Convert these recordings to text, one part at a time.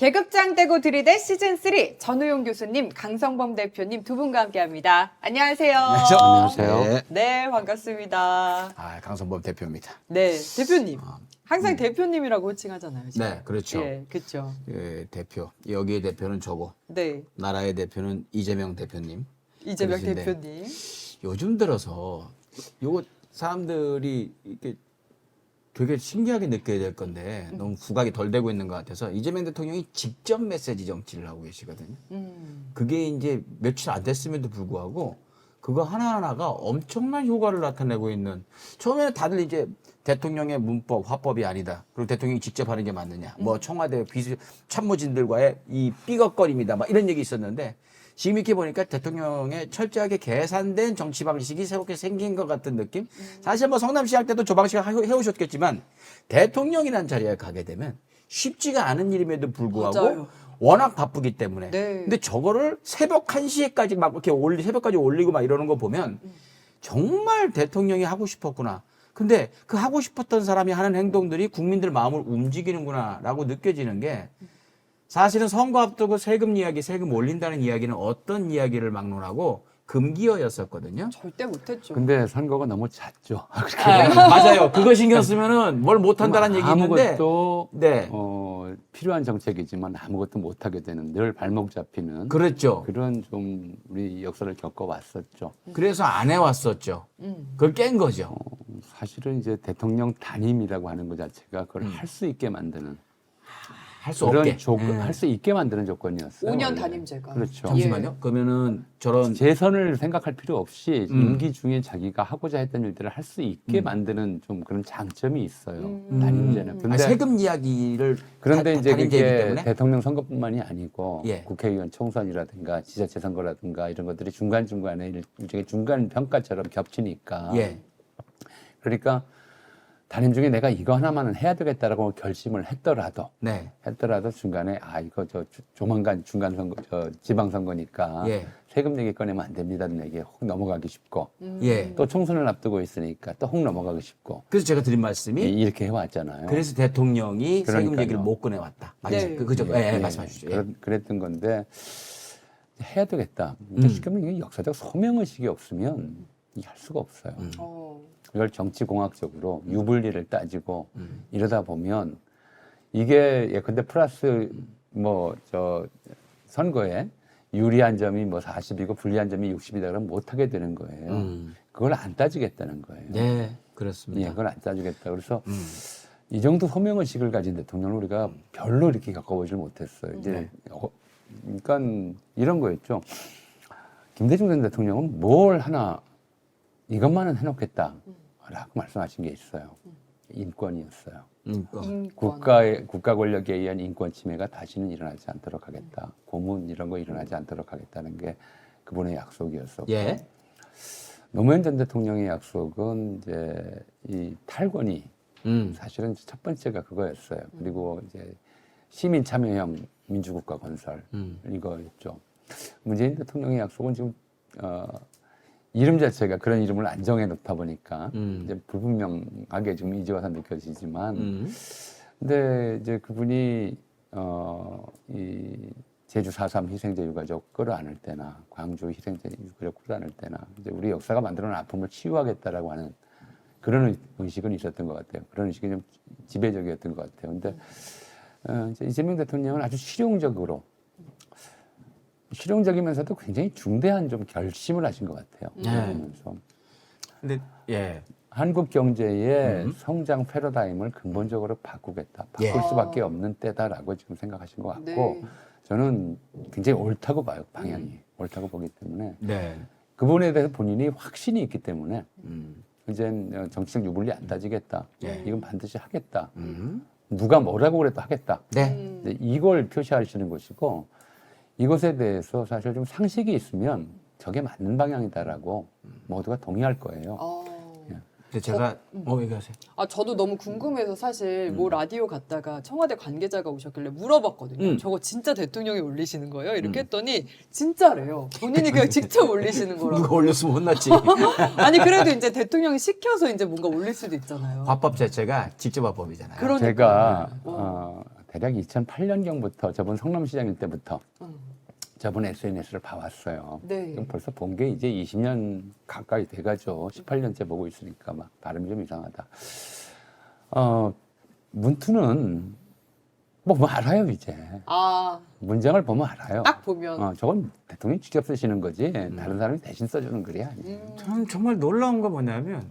계급장 떼고 들이대 시즌3 전우용 교수님, 강성범 대표님 두 분과 함께합니다. 안녕하세요. 안녕하세요. 네, 반갑습니다. 강성범 대표입니다. 네, 대표님. 항상 대표님이라고 호칭하잖아요. 지금. 네, 그렇죠. 예, 그렇죠. 예, 대표. 여기의 대표는 저고, 네, 나라의 대표는 이재명 대표님. 이재명 그러신데 대표님. 요즘 들어서 요거 사람들이 이렇게 되게 신기하게 느껴야 될 건데 너무 부각이 덜 되고 있는 것 같아서 이재명 대통령이 직접 메시지 정치를 하고 계시거든요. 그게 이제 며칠 안 됐음에도 불구하고 그거 하나하나가 엄청난 효과를 나타내고 있는, 처음에는 다들 이제 대통령의 문법, 화법이 아니다. 그리고 대통령이 직접 하는 게 맞느냐. 뭐 청와대 참모진들과의 이 삐걱거림이다. 막 이런 얘기 있었는데 지금 이렇게 보니까 대통령의 철저하게 계산된 정치 방식이 새롭게 생긴 것 같은 느낌? 사실 뭐 성남시 할 때도 저 방식을 해오셨겠지만 대통령이라는 자리에 가게 되면 쉽지가 않은 일임에도 불구하고 맞아요. 워낙 바쁘기 때문에. 네. 근데 저거를 새벽 1시에까지 막 이렇게 새벽까지 올리고 막 이러는 거 보면 정말 대통령이 하고 싶었구나. 근데 그 하고 싶었던 사람이 하는 행동들이 국민들 마음을 움직이는구나라고 느껴지는 게, 사실은 선거 앞두고 세금 이야기, 세금 올린다는 이야기는 어떤 이야기를 막론하고 금기어였었거든요. 절대 못했죠. 근데 선거가 너무 잦죠. 맞아요. 그거 신경 쓰면은 뭘 못한다는 얘기 있는데. 아무것도 네. 필요한 정책이지만 아무것도 못하게 되는, 늘 발목 잡히는 그렇죠. 그런 좀 우리 역사를 겪어왔었죠. 그래서 안 해왔었죠. 그걸 깬 거죠. 사실은 이제 대통령 단임이라고 하는 것 자체가 그걸 할 수 있게 만드는, 할 수 없게. 할 수 있게 만드는 조건이었어요. 5년 원래. 단임제가. 그렇죠. 잠시만요. 그러면은 저런 재선을 생각할 필요 없이 임기 중에 자기가 하고자 했던 일들을 할 수 있게 만드는 좀 그런 장점이 있어요. 단임제는. 근데 세금 이야기를 그런데 이제 단임제이기 그게 때문에? 대통령 선거뿐만이 아니고 예. 국회의원 총선이라든가 지자체 선거라든가 이런 것들이 중간중간에 일종의 중간 평가처럼 겹치니까. 예. 그러니까 단임 중에 내가 이거 하나만은 해야 되겠다라고 결심을 했더라도 네. 중간에 이거 조만간 중간 선거 지방 선거니까 예. 세금 얘기 꺼내면 안 됩니다는 얘기에 혹 넘어가기 쉽고 예. 또 총선을 앞두고 있으니까 또 혹 넘어가기 쉽고 그래서 제가 드린 말씀이 이렇게 해왔잖아요. 그래서 대통령이 세금 그러니까요. 얘기를 못 꺼내왔다. 맞죠? 네. 그죠? 예, 말씀해 주시죠. 예. 그랬던 건데 해야 되겠다. 근데 쉽게 말하면 이게 역사적 소명의식이 없으면 이게 할 수가 없어요. 이걸 정치공학적으로 유불리를 따지고 이러다 보면 이게 예컨대 플러스 선거에 유리한 점이 40이고 불리한 점이 60이다 그러면 못하게 되는 거예요. 그걸 안 따지겠다는 거예요. 네, 그렇습니다. 예, 그걸 안 따지겠다. 그래서 이 정도 소명의식을 가진 대통령을 우리가 별로 이렇게 겪어보질 못했어요. 이제 그러니까 이런 거였죠. 김대중 전 대통령은 뭘 하나 이것만은 해놓겠다라고 말씀하신 게 있어요. 인권이었어요. 인권. 국가 권력에 의한 인권 침해가 다시는 일어나지 않도록 하겠다. 고문 이런 거 일어나지 않도록 하겠다는 게 그분의 약속이었었고. 예. 노무현 전 대통령의 약속은 이제 이 탈권위 사실은 첫 번째가 그거였어요. 그리고 이제 시민 참여형 민주국가 건설 이거였죠. 문재인 대통령의 약속은 지금 이름 자체가 그런 이름을 안 정해 놓다 보니까 이제 불분명하게 좀 이제와서 느껴지지만, 근데 이제 그분이 이 제주 4.3 희생자 유가족 끌어안을 때나 광주 희생자 유가족 끌어안을 때나 이제 우리 역사가 만들어놓은 아픔을 치유하겠다라고 하는 그런 의식은 있었던 것 같아요. 그런 의식이 좀 지배적이었던 것 같아요. 근데 이제 이재명 대통령은 아주 실용적이면서도 굉장히 중대한 좀 결심을 하신 것 같아요. 그러면서 근데 예. 한국 경제의 성장 패러다임을 근본적으로 바꾸겠다. 바꿀 예. 수밖에 없는 때다라고 지금 생각하신 것 같고, 네. 저는 굉장히 옳다고 봐요. 방향이 옳다고 보기 때문에 네. 그 부분에 대해서 본인이 확신이 있기 때문에 이제 정치적 유불리 안 따지겠다. 이건 반드시 하겠다. 누가 뭐라고 그래도 하겠다. 네. 이걸 표시하시는 것이고, 이것에 대해서 사실 좀 상식이 있으면 저게 맞는 방향이다라고 모두가 동의할 거예요. 근데 제가 얘기하세요. 저도 너무 궁금해서 사실 뭐 라디오 갔다가 청와대 관계자가 오셨길래 물어봤거든요. 저거 진짜 대통령이 올리시는 거예요? 이렇게 했더니 진짜래요. 본인이 그냥 직접 올리시는 거라고. 누가 올렸으면 혼났지. 아니 그래도 이제 대통령이 시켜서 이제 뭔가 올릴 수도 있잖아요. 화법 자체가 직접 화법이잖아요. 그러니까. 제가 대략 2008년경부터 저번 성남시장일 때부터 저번 SNS를 봐왔어요. 네. 그럼 벌써 본 게 이제 20년 가까이 돼가죠. 18년째 보고 있으니까 막 발음이 좀 이상하다. 문투는 뭐 알아요 이제. 아, 문장을 보면 알아요. 딱 보면. 저건 대통령이 직접 쓰시는 거지 다른 사람이 대신 써주는 글이 아니에요. 저는 정말 놀라운 거 뭐냐면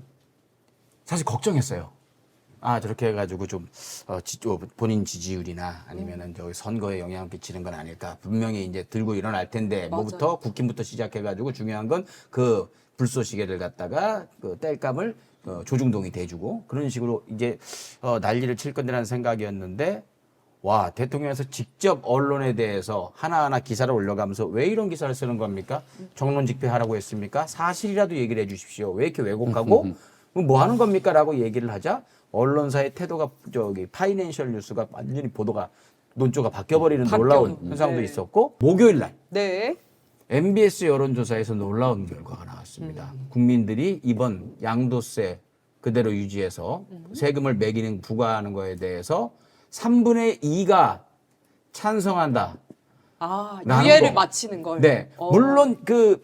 사실 걱정했어요. 아 저렇게 해가지고 좀 본인 지지율이나 아니면은 저기 선거에 영향을 끼치는 건 아닐까. 분명히 이제 들고 일어날 텐데 맞아요. 뭐부터 국힘부터 시작해가지고 중요한 건 그 불쏘시개를 갖다가 그 땔감을 조중동이 대주고 그런 식으로 이제 난리를 칠 건데라는 생각이었는데 와 대통령에서 직접 언론에 대해서 하나하나 기사를 올려가면서 왜 이런 기사를 쓰는 겁니까? 정론 집회하라고 했습니까? 사실이라도 얘기를 해주십시오. 왜 이렇게 왜곡하고 뭐 하는 겁니까? 라고 얘기를 하자 언론사의 태도가 저기 파이낸셜 뉴스가 완전히 보도가 논조가 바뀌어버리는 놀라운 현상도 네. 있었고 목요일 날 네. MBS 여론조사에서 놀라운 결과가 나왔습니다. 국민들이 이번 양도세 그대로 유지해서 세금을 매기는 부과하는 거에 대해서 3분의 2가 찬성한다. 아, 라는 유예를 거. 마치는 걸. 네. 물론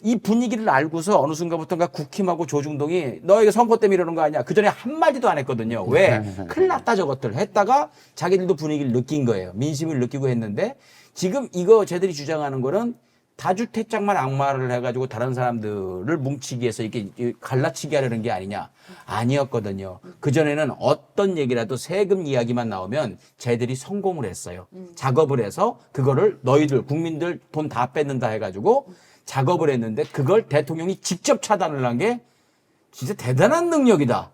이 분위기를 알고서 어느 순간부터가 국힘하고 조중동이 너에게 선거 때문에 이러는 거 아니야. 그 전에 한마디도 안 했거든요. 왜? 큰일 났다 저것들 했다가 자기들도 분위기를 느낀 거예요. 민심을 느끼고 했는데 지금 이거 쟤들이 주장하는 거는 다주택장만 악마를 해가지고 다른 사람들을 뭉치기 위해서 이렇게 갈라치기 하려는 게 아니냐. 아니었거든요. 그전에는 어떤 얘기라도 세금 이야기만 나오면 쟤들이 성공을 했어요. 작업을 해서 그거를 너희들 국민들 돈 다 뺏는다 해가지고 작업을 했는데 그걸 대통령이 직접 차단을 한 게 진짜 대단한 능력이다.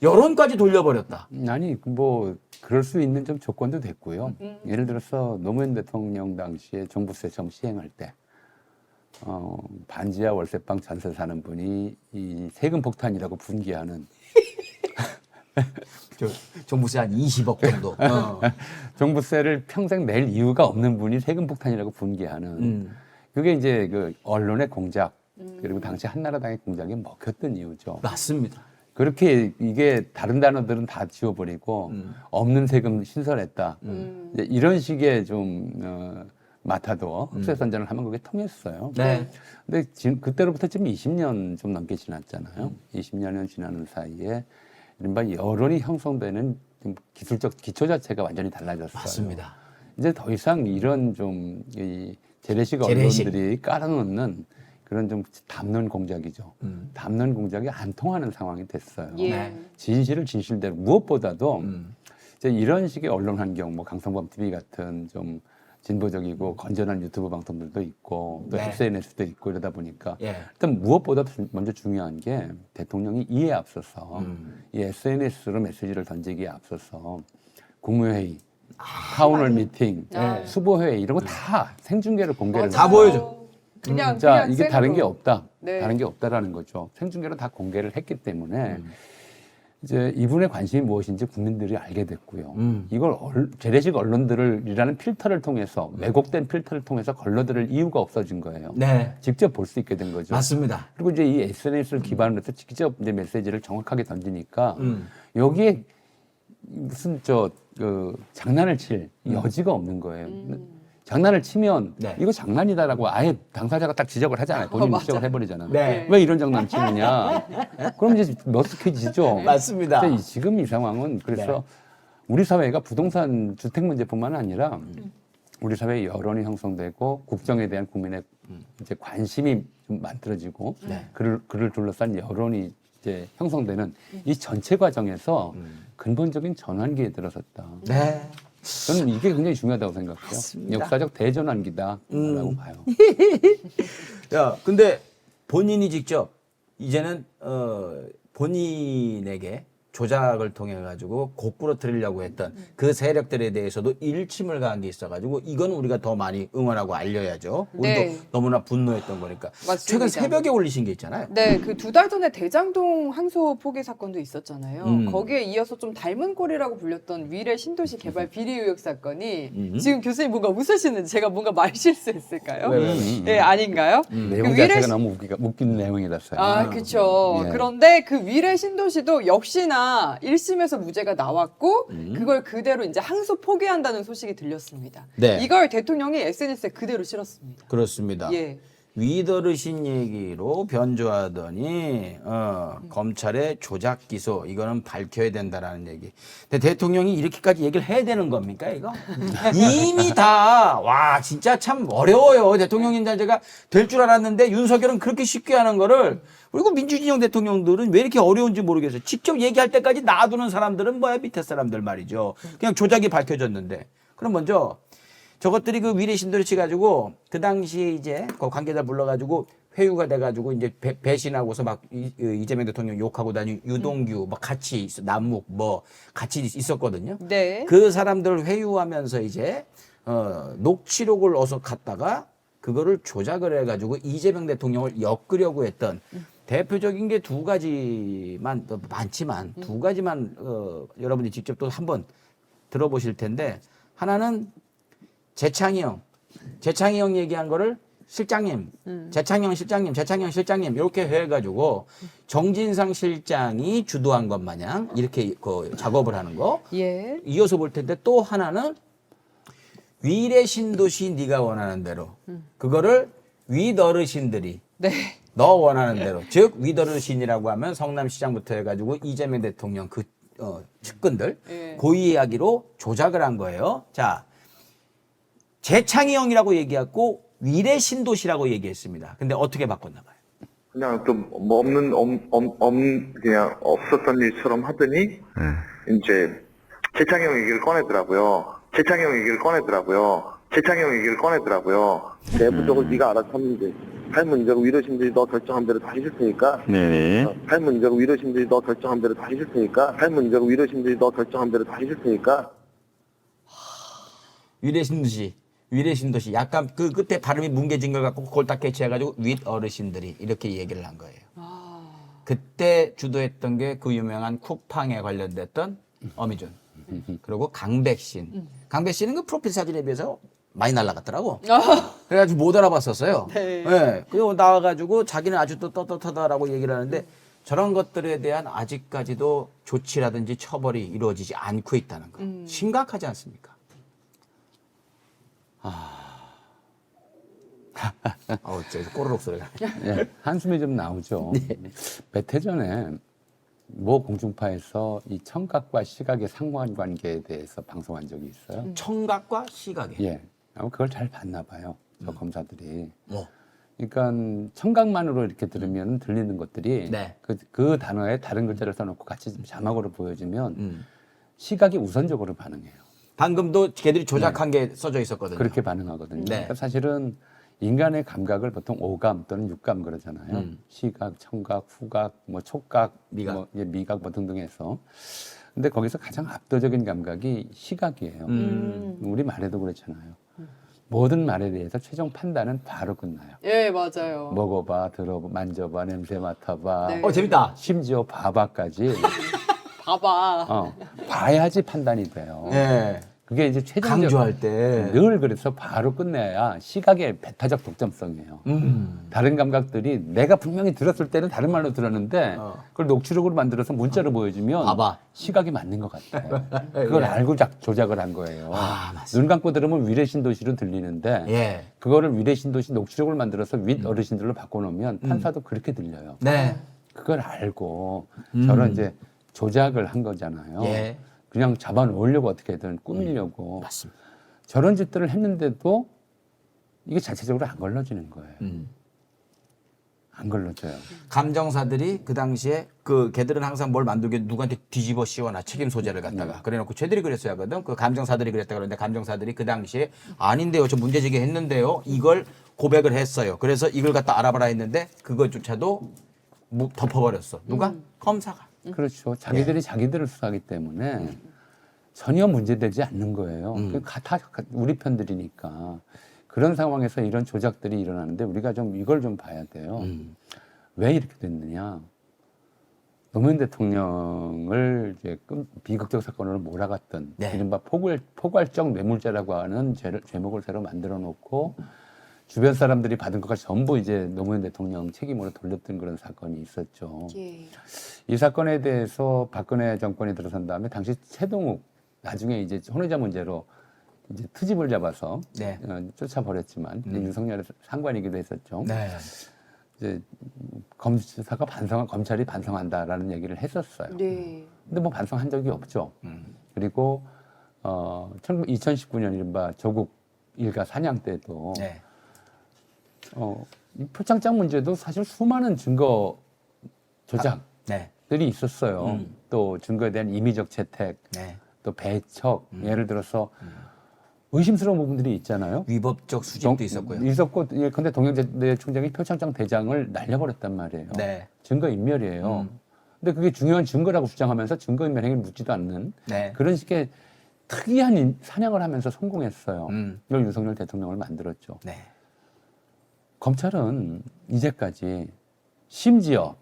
여론까지 돌려버렸다. 아니 뭐 그럴 수 있는 좀 조건도 됐고요. 예를 들어서 노무현 대통령 당시에 종부세 처음 시행할 때 반지하 월세방 전세 사는 분이 이 세금 폭탄이라고 분개하는 종부세 한 20억 정도. 종부세를 평생 낼 이유가 없는 분이 세금 폭탄이라고 분개하는 그게 이제 그 언론의 공작 그리고 당시 한나라당의 공작에 먹혔던 이유죠. 맞습니다. 그렇게 이게 다른 단어들은 다 지워버리고 없는 세금 신설했다. 이제 이런 식의 좀 맡아도 흑색선전을 하면 그게 통했어요. 네. 근데 지금 그때로부터 지금 20년 좀 넘게 지났잖아요. 20년은 지나는 사이에 이른바 여론이 형성되는 좀 기술적 기초 자체가 완전히 달라졌어요. 맞습니다. 이제 더 이상 이런 좀 이 재래식 재래식. 언론들이 깔아놓는 그런 좀 담론 공작이죠. 담론 공작이 안 통하는 상황이 됐어요. 예. 네. 진실을 진실대로 무엇보다도 이제 이런 식의 언론 환경, 뭐 강성범 TV 같은 좀 진보적이고 건전한 유튜브 방송들도 있고 또 네. SNS도 있고 이러다 보니까 예. 일단 무엇보다 먼저 중요한 게 대통령이 이에 앞서서 이 SNS로 메시지를 던지기에 앞서서 국무회의, 타운홀 미팅, 네. 수보회의 이런 거 다 생중계를 공개를 맞아요. 다 보여줘. 그냥 자, 그냥 이게 다른 게 생으로. 없다. 네. 다른 게 없다라는 거죠. 생중계로 다 공개를 했기 때문에 이제 이분의 관심이 무엇인지 국민들이 알게 됐고요. 이걸 재래식 언론들이라는 필터를 통해서 왜곡된 필터를 통해서 걸러들을 이유가 없어진 거예요. 네. 직접 볼 수 있게 된 거죠. 맞습니다. 그리고 이제 이 SNS를 기반으로 해서 직접 이제 메시지를 정확하게 던지니까 여기에 무슨 장난을 칠 여지가 없는 거예요. 장난을 치면 네. 이거 장난이다라고 아예 당사자가 딱 지적을 하잖아요. 본인 맞아요. 지적을 해버리잖아요. 네. 왜 이런 장난 치느냐. 그럼 이제 머쓱해지죠. 맞습니다. 근데 지금 이 상황은 그래서 네. 우리 사회가 부동산 주택 문제뿐만 아니라 우리 사회의 여론이 형성되고 국정에 대한 국민의 이제 관심이 좀 만들어지고 네. 그를 둘러싼 여론이 이제 형성되는 이 전체 과정에서 근본적인 전환기에 들어섰다. 네. 저는 이게 굉장히 중요하다고 생각해요. 맞습니다. 역사적 대전환기다라고 봐요. 야, 근데 본인이 직접 이제는 본인에게 조작을 통해 가지고 곡부러뜨리려고 했던 그 세력들에 대해서도 일침을 가한 게 있어가지고 이건 우리가 더 많이 응원하고 알려야죠. 우리도 네. 너무나 분노했던 거니까. 맞습니다. 최근 새벽에 올리신 게 있잖아요. 네, 그 2달 전에 대장동 항소 포기 사건도 있었잖아요. 거기에 이어서 좀 닮은 꼴이라고 불렸던 위례 신도시 개발 비리 의혹 사건이 지금 교수님 뭔가 웃으시는지 제가 뭔가 말 실수했을까요? 왜? 네, 아닌가요? 내용 그 자체가 위례 너무 웃긴 내용이랐어요. 아, 그렇죠. 예. 그런데 그 위례 신도시도 역시나 특히나 1심에서 무죄가 나왔고 그걸 그대로 이제 항소 포기한다는 소식이 들렸습니다. 네. 이걸 대통령이 SNS에 그대로 실었습니다. 그렇습니다. 예. 위더르신 얘기로 변조하더니 검찰의 조작 기소 이거는 밝혀야 된다라는 얘기. 근데 대통령이 이렇게까지 얘기를 해야 되는 겁니까 이거? 이미 다 와 진짜 참 어려워요. 대통령 인자제가 될 줄 알았는데 윤석열은 그렇게 쉽게 하는 거를 그리고 민주진영 대통령들은 왜 이렇게 어려운지 모르겠어요. 직접 얘기할 때까지 놔두는 사람들은 뭐야 밑에 사람들 말이죠. 그냥 조작이 밝혀졌는데 그럼 먼저 저것들이 그 위례 신도를 치가지고 그 당시에 이제 그 관계자 불러가지고 회유가 돼가지고 이제 배신하고서 막 이재명 대통령 욕하고 다니는 유동규 막 같이 남욱 뭐 같이 있었거든요. 네. 그 사람들 회유하면서 이제 녹취록을 어서 갖다가 그거를 조작을 해가지고 이재명 대통령을 엮으려고 했던 대표적인 게 두 가지만 많지만 두 가지만 여러분이 직접 또 한번 들어보실 텐데 하나는 재창이 형 얘기한 거를 실장님, 재창영 실장님 이렇게 해가지고 정진상 실장이 주도한 것 마냥 이렇게 그 작업을 하는 거 예. 이어서 볼 텐데 또 하나는 위례 신도시 네가 원하는 대로 그거를 윗어르신들이 네. 너 원하는 대로 즉 윗어르신이라고 하면 성남시장부터 해가지고 이재명 대통령 그 측근들 예. 그 이야기로 조작을 한 거예요. 자. 재창이 형이라고 얘기했고 위례 신도시라고 얘기했습니다. 근데 어떻게 바꿨나 봐요. 그냥 좀 뭐 그냥 없었던 일처럼 하더니 이제 재창이 형 얘기를 꺼내더라고요. 내부적으로 네가 알아서 하면 돼. 할 문제로 위로신들이 너 결정한 대로 다 해줄 테니까. 네네. 할 문제로 위로신들이 너 결정한 대로 다 해줄 테니까. 위례 신도시 약간 그 끝에 발음이 뭉개진 걸 갖고 그걸 딱 캐치해가지고 윗 어르신들이 이렇게 얘기를 한 거예요. 그때 주도했던 게 그 유명한 쿠팡에 관련됐던 어미존 그리고 강백신. 강백신은 그 프로필 사진에 비해서 많이 날라갔더라고. 그래가지고 못 알아봤었어요. 네. 네. 그리고 나와가지고 자기는 아주 또 떳떳하다라고 얘기를 하는데 저런 것들에 대한 아직까지도 조치라든지 처벌이 이루어지지 않고 있다는 거. 심각하지 않습니까? 저 꼬르륵 소리가. 예, 한숨이 좀 나오죠. 몇 해 전에 모 공중파에서 이 청각과 시각의 상관관계에 대해서 방송한 적이 있어요. 청각과 시각에. 예, 아마 그걸 잘 봤나 봐요. 저 검사들이. 뭐. 그러니까 청각만으로 이렇게 들으면 들리는 것들이 네. 그 단어에 다른 글자를 써놓고 같이 자막으로 보여주면 시각이 우선적으로 반응해요. 방금도 걔들이 조작한 게 써져 있었거든요. 그렇게 반응하거든요. 네. 그러니까 사실은 인간의 감각을 보통 오감 또는 육감 그러잖아요. 시각, 청각, 후각, 뭐 촉각, 미각. 뭐 이제 미각 뭐 등등 해서. 근데 거기서 가장 압도적인 감각이 시각이에요. 우리 말에도 그렇잖아요. 모든 말에 대해서 최종 판단은 바로 끝나요. 예, 맞아요. 먹어봐, 들어봐, 만져봐, 냄새 맡아봐. 네. 재밌다. 심지어 봐봐까지 봐봐. 봐야지 판단이 돼요. 예. 그게 이제 최종적 강조할 때. 늘 그래서 바로 끝내야 시각의 배타적 독점성이에요. 다른 감각들이 내가 분명히 들었을 때는 다른 말로 들었는데 그걸 녹취록으로 만들어서 문자로 보여주면 봐봐. 시각이 맞는 것 같아요. 그걸 알고 조작을 한 거예요. 맞습니다. 눈 감고 들으면 위례신도시로 들리는데 예. 그거를 위례신도시 녹취록을 만들어서 윗 어르신들로 바꿔놓으면 판사도 그렇게 들려요. 네. 그걸 알고 저런 이제 조작을 한 거잖아요. 예. 그냥 잡아놓으려고 어떻게든 꾸미려고 맞습니다. 저런 짓들을 했는데도 이게 자체적으로 안 걸러지는 거예요. 안 걸러져요. 감정사들이 그 당시에 그 걔들은 항상 뭘 만들게 누구한테 뒤집어 씌워놔 책임 소재를 갖다가 그래놓고 쟤들이 그랬어야 하거든. 그 감정사들이 그랬다 그러는데 감정사들이 그 당시에 아닌데요, 저 문제제기 했는데요, 이걸 고백을 했어요. 그래서 이걸 갖다 알아봐라 했는데 그것조차도 덮어버렸어. 누가? 검사가. 그렇죠. 자기들이 자기들을 수사하기 때문에 전혀 문제되지 않는 거예요. 다 우리 편들이니까. 그런 상황에서 이런 조작들이 일어나는데 우리가 좀 이걸 좀 봐야 돼요. 왜 이렇게 됐느냐. 노무현 대통령을 이제 비극적 사건으로 몰아갔던 네. 이른바 포괄적 뇌물죄라고 하는 죄목을 새로 만들어 놓고 주변 사람들이 받은 것까지 전부 이제 노무현 대통령 책임으로 돌렸던 그런 사건이 있었죠. 예. 이 사건에 대해서 박근혜 정권이 들어선 다음에 당시 최동욱 나중에 이제 혼외자 문제로 이제 트집을 잡아서 네. 쫓아버렸지만 윤석열의 상관이기도 했었죠. 네. 이제 검사가 검찰이 반성한다라는 얘기를 했었어요. 네. 근데 뭐 반성한 적이 없죠. 그리고 2019년 이른바 조국 일가 사냥 때도 네. 이 표창장 문제도 사실 수많은 증거 조작들이 네. 있었어요. 또 증거에 대한 임의적 채택, 네. 또 배척, 예를 들어서 의심스러운 부분들이 있잖아요. 위법적 수집도 있었고요. 있었고, 근데 동영대 총장이 표창장 대장을 날려버렸단 말이에요. 네. 증거 인멸이에요. 근데 그게 중요한 증거라고 주장하면서 증거 인멸 행위를 묻지도 않는 네. 그런 식의 특이한 사냥을 하면서 성공했어요. 이걸 윤석열 대통령을 만들었죠. 네. 검찰은 이제까지 심지어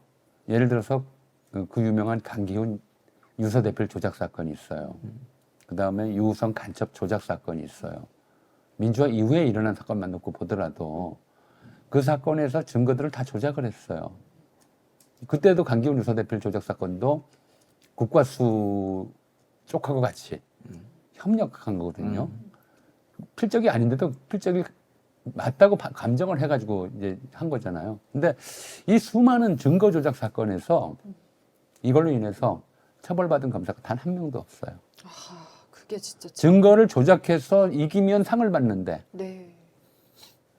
예를 들어서 그 유명한 강기훈 유서 대필 조작 사건이 있어요. 그 다음에 유우성 간첩 조작 사건이 있어요. 민주화 이후에 일어난 사건만 놓고 보더라도 그 사건에서 증거들을 다 조작을 했어요. 그때도 강기훈 유서 대필 조작 사건도 국과수 쪽하고 같이 협력한 거거든요. 필적이 아닌데도 필적이 맞다고 감정을 해가지고 이제 한 거잖아요. 근데 이 수많은 증거 조작 사건에서 이걸로 인해서 처벌받은 검사가 단 한 명도 없어요. 아, 그게 진짜 증거를 조작해서 이기면 상을 받는데, 네.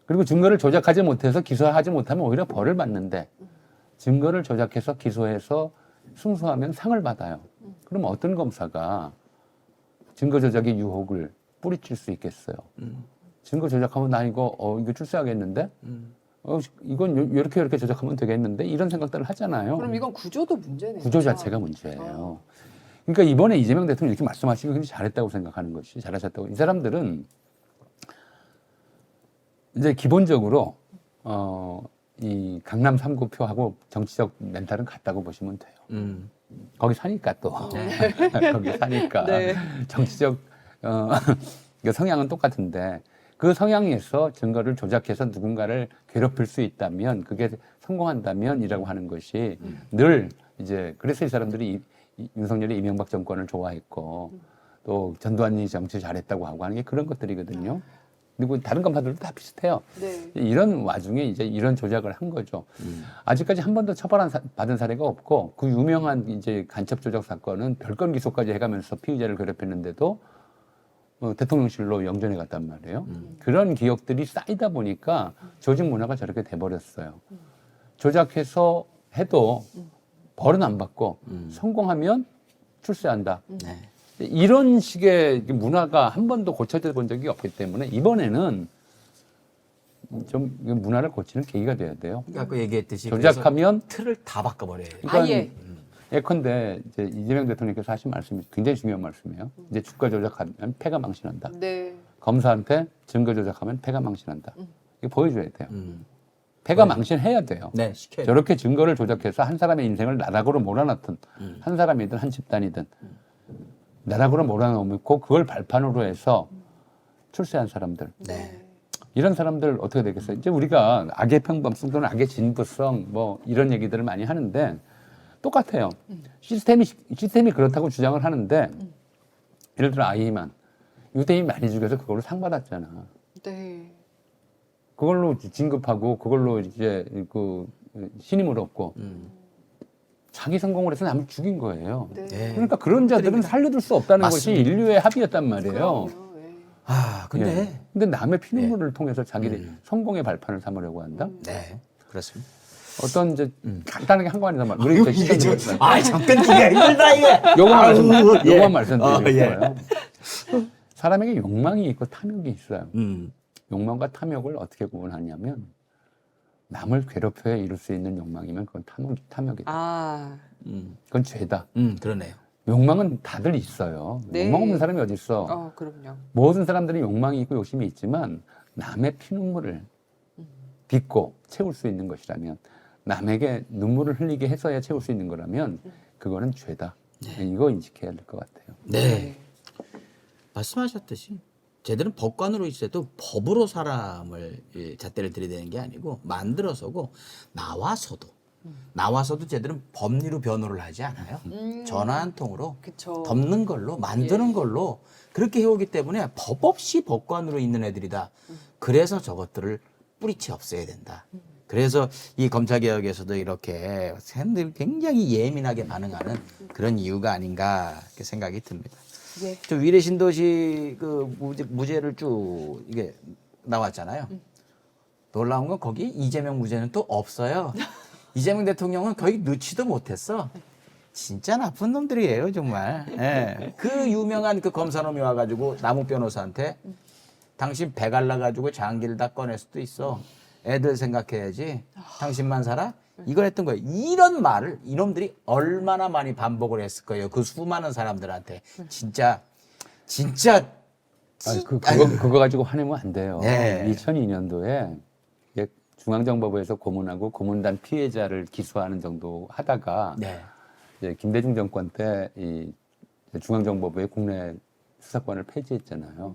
그리고 증거를 조작하지 못해서 기소하지 못하면 오히려 벌을 받는데, 증거를 조작해서 기소해서 승소하면 상을 받아요. 그럼 어떤 검사가 증거 조작의 유혹을 뿌리칠 수 있겠어요? 증거 조작하면 나 이거 출세하겠는데? 이건 이렇게 조작하면 되겠는데? 이런 생각들을 하잖아요. 그럼 이건 구조도 문제네요. 구조 자체가 문제예요. 그러니까 이번에 이재명 대통령이 이렇게 말씀하시기 굉장히 잘했다고 생각하는 것이, 잘하셨다고. 이 사람들은 이제 기본적으로 이 강남 3구표하고 정치적 멘탈은 같다고 보시면 돼요. 거기 사니까 또 거기 사니까 네. 정치적 성향은 똑같은데 그 성향에서 증거를 조작해서 누군가를 괴롭힐 수 있다면 그게 성공한다면이라고 하는 것이 늘 이제 그래서 이 사람들이 윤석열이 이명박 정권을 좋아했고 또 전두환이 정치 잘했다고 하고 하는 게 그런 것들이거든요. 그리고 다른 검사들도 다 비슷해요. 네. 이런 와중에 이제 이런 조작을 한 거죠. 아직까지 한 번도 받은 사례가 없고 그 유명한 이제 간첩 조작 사건은 별건 기소까지 해가면서 피의자를 괴롭혔는데도 대통령실로 영전에 갔단 말이에요. 그런 기억들이 쌓이다 보니까 조직 문화가 저렇게 돼버렸어요. 조작해서 해도 벌은 안 받고 성공하면 출세한다. 네. 이런 식의 문화가 한 번도 고쳐져 본 적이 없기 때문에 이번에는 좀 문화를 고치는 계기가 돼야 돼요. 아까 얘기했듯이 조작하면 틀을 다 바꿔버려야 돼요. 아예. 예컨대 이제 이재명 대통령께서 하신 말씀이 굉장히 중요한 말씀이에요. 이제 주가 조작하면 패가 망신한다. 네. 검사한테 증거 조작하면 패가 망신한다. 이거 보여줘야 돼요. 패가 망신해야 돼요. 네, 시켜야 돼요. 저렇게 증거를 조작해서 한 사람의 인생을 나락으로 몰아넣든 한 사람이든 한 집단이든 나락으로 몰아넣고 그걸 발판으로 해서 출세한 사람들. 네. 이런 사람들 어떻게 되겠어요? 이제 우리가 악의 평범성 또는 악의 진부성 뭐 이런 얘기들을 많이 하는데 똑같아요. 시스템이 그렇다고 주장을 하는데 예를 들어 아이만 유대인 많이 죽여서 그걸로 상 받았잖아. 네. 그걸로 진급하고 그걸로 이제 그 신임을 얻고 자기 성공을 해서 남을 죽인 거예요. 네. 네. 그러니까 그런 자들은 살려둘 수 없다는 맞습니다. 것이 인류의 합의였단 말이에요. 그럼요. 예. 아, 근데 예. 근데 남의 피눈물을 통해서 자기들이 성공의 발판을 삼으려고 한다? 네, 그렇습니다. 어떤 이제 간단하게 한 거 아니다 말. 우리 또 시간 좀 아, 잠깐 그게 힘들다 이게. 요거만 말씀드릴 예. 거예요. 사람에게 욕망이 있고 탐욕이 있어요. 음. 욕망과 탐욕을 어떻게 구분하냐면 남을 괴롭혀야 이룰 수 있는 욕망이면 그건 탐욕이다. 아, 그건 죄다. 그러네요. 욕망은 다들 있어요. 네. 욕망 없는 사람이 어디 있어? 그럼요. 모든 사람들이 욕망이 있고 욕심이 있지만 남의 피눈물을 빚고 채울 수 있는 것이라면 남에게 눈물을 흘리게 해서야 채울 수 있는 거라면 그거는 죄다. 이거 인식해야 될 것 같아요. 네. 말씀하셨듯이 쟤들은 법관으로 있어도 법으로 사람을 잣대를 들이대는 게 아니고 만들어서고 나와서도 쟤들은 법리로 변호를 하지 않아요. 전화 한 통으로 그쵸. 덮는 걸로 만드는 예. 걸로 그렇게 해오기 때문에 법 없이 법관으로 있는 애들이다. 그래서 저것들을 뿌리치 없애야 된다. 그래서 이 검찰개혁에서도 이렇게 사람들이 굉장히 예민하게 반응하는 그런 이유가 아닌가 이렇게 생각이 듭니다. 예. 저 위례 신도시 그 무죄를 쭉 이게 나왔잖아요. 놀라운 건 거기 이재명 무죄는 또 없어요. 이재명 대통령은 거의 넣지도 못했어. 진짜 나쁜 놈들이에요, 정말. 예. 그 유명한 그 검사놈이 와가지고 남욱 변호사한테 당신 배 갈라가지고 장기를 다 꺼낼 수도 있어. 애들 생각해야지. 당신만 살아? 이걸 했던 거예요. 이런 말을 이놈들이 얼마나 많이 반복을 했을 거예요. 그 수많은 사람들한테. 진짜 아니, 그거 가지고 화내면 안 돼요. 네. 2002년도에 중앙정보부에서 고문하고 고문단 피해자를 기소하는 정도 하다가 네. 이제 김대중 정권 때 이 중앙정보부의 국내 수사권을 폐지했잖아요.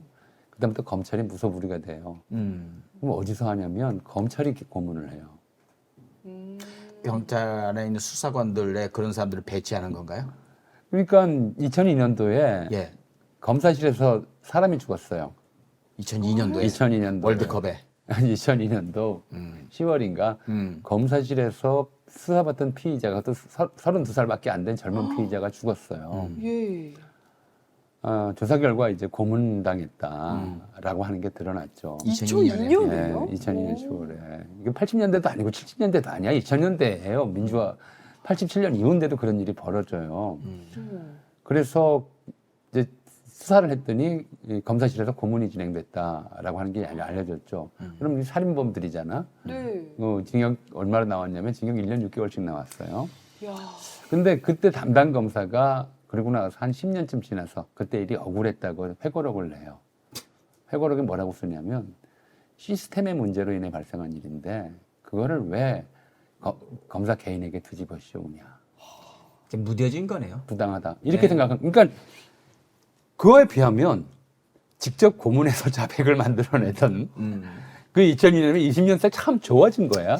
그다음부터 검찰이 무소불위가 돼요. 그럼 어디서 하냐면 검찰이 고문을 해요. 경찰에 있는 수사관들에 그런 사람들을 배치하는 건가요? 그러니까 2002년도에 예. 검사실에서 사람이 죽었어요. 2002년도에 2002년도 월드컵에. 2002년도 10월인가 검사실에서 수사받던 피의자가 또 32살밖에 안 된 젊은 피의자가 죽었어요. 예. 조사 결과 이제 고문당했다라고 하는 게 드러났죠. 2002년이요? 2002년 10월에. 이게 80년대도 아니고 70년대도 아니야. 2000년대예요. 민주화 87년 이후인데도 그런 일이 벌어져요. 그래서 이제 수사를 했더니 이 검사실에서 고문이 진행됐다라고 하는 게 알려졌죠. 그럼 이 살인범들이잖아. 네. 징역 얼마나 나왔냐면 징역 1년 6개월씩 나왔어요. 야. 근데 그때 담당 검사가 그러고 나서 한 10년쯤 지나서 그때 일이 억울했다고 회고록을 내요. 회고록에 뭐라고 쓰냐면 시스템의 문제로 인해 발생한 일인데 그거를 왜 검사 개인에게 뒤집어 씌우냐. 무뎌진 거네요. 부당하다. 이렇게 생각하면 그러니까 그거에 비하면 직접 고문해서 자백을 만들어내던 그 2002년에 20년째 참 좋아진 거야.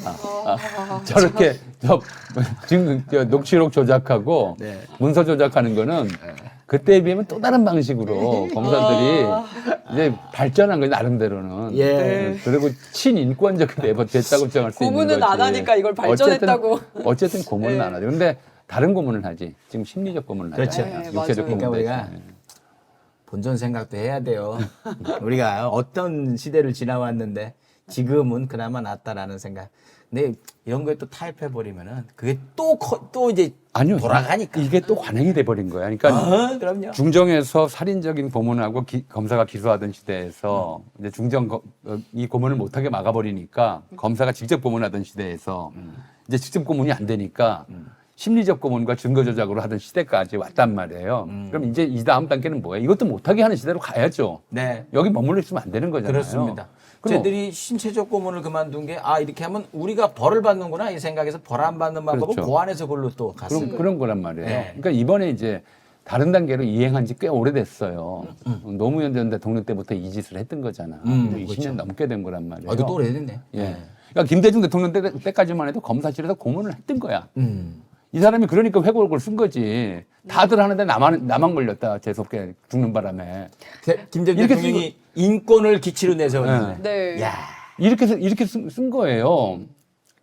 저렇게 녹취록 조작하고 네. 문서 조작하는 거는 그때에 비하면 또 다른 방식으로 검사들이 이제 발전한 거예요, 나름대로는. 예. 그리고 친인권적인 됐다고 주장할 수 있는 거지. 고문은 안 하니까 이걸 발전했다고. 어쨌든 고문은 안 하죠. 근데 다른 고문을 하지. 지금 심리적 고문을 그렇죠. 하잖아요. 네, 육체적 맞아요. 고문 그러니까 대신에. 본전 생각도 해야 돼요. 우리가 어떤 시대를 지나왔는데 지금은 그나마 낫다라는 생각. 근데 이런 거에 또 타협해버리면은 그게 또 이제 아니요, 돌아가니까. 이게 또 관행이 돼버린 거야. 그러니까 그럼요. 중정에서 살인적인 고문하고 검사가 기소하던 시대에서 이제 이 고문을 못하게 막아버리니까 검사가 직접 고문하던 시대에서 이제 직접 고문이 안 되니까 심리적 고문과 증거 조작으로 하던 시대까지 왔단 말이에요. 그럼 이제 이 다음 단계는 뭐예요? 이것도 못하게 하는 시대로 가야죠. 네. 여기 머물러 있으면 안 되는 거잖아요. 그렇습니다. 그럼 쟤들이 신체적 고문을 그만둔 게 이렇게 하면 우리가 벌을 받는구나 이 생각에서 벌 안 받는 방법을 그렇죠. 고안해서 그걸로 또 갔을 거예요. 그런 거란 말이에요. 네. 그러니까 이번에 이제 다른 단계로 이행한 지 꽤 오래됐어요. 노무현 전 대통령 때부터 이 짓을 했던 거잖아. 20년 그렇죠. 넘게 된 거란 말이에요. 이거 또 오래됐네. 예. 그러니까 김대중 대통령 때까지만 해도 검사실에서 고문을 했던 거야. 이 사람이 그러니까 회고록을 쓴 거지. 다들 하는데 나만 걸렸다. 재수없게 죽는 바람에. 김대중 이렇게 대통령이 인권을 기치로 내세웠는데. 네. 야. 이렇게 쓴 거예요.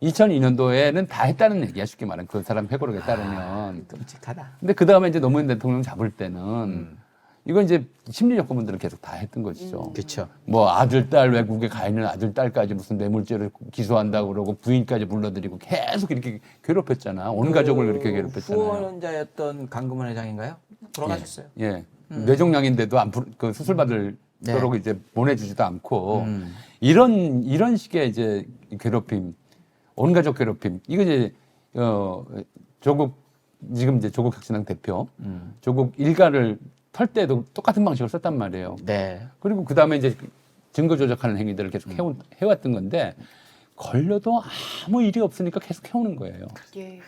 2002년도에는 다 했다는 얘기야. 쉽게 말하면 그 사람 회고록에 따르면. 끔찍하다. 근데 그 다음에 이제 노무현 대통령 잡을 때는 이건 이제 심리적 고문들은 계속 다 했던 것이죠. 그렇죠. 뭐 아들, 딸 외국에 가 있는 아들, 딸까지 무슨 뇌물죄를 기소한다고 그러고 부인까지 불러들이고 계속 이렇게 괴롭혔잖아. 온 가족을 그렇게 괴롭혔잖아요. 후원자였던 강금원 회장인가요? 돌아가셨어요. 예. 뇌종양인데도 그 수술 받을 네. 도록 이제 보내주지도 않고 이런 식의 이제 괴롭힘, 온 가족 괴롭힘. 이거 이제 지금 이제 조국 혁신당 대표, 조국 일가를 털 때도 똑같은 방식을 썼단 말이에요. 네. 그리고 그 다음에 이제 증거 조작하는 행위들을 계속 해왔던 건데 걸려도 아무 일이 없으니까 계속 해오는 거예요. 예.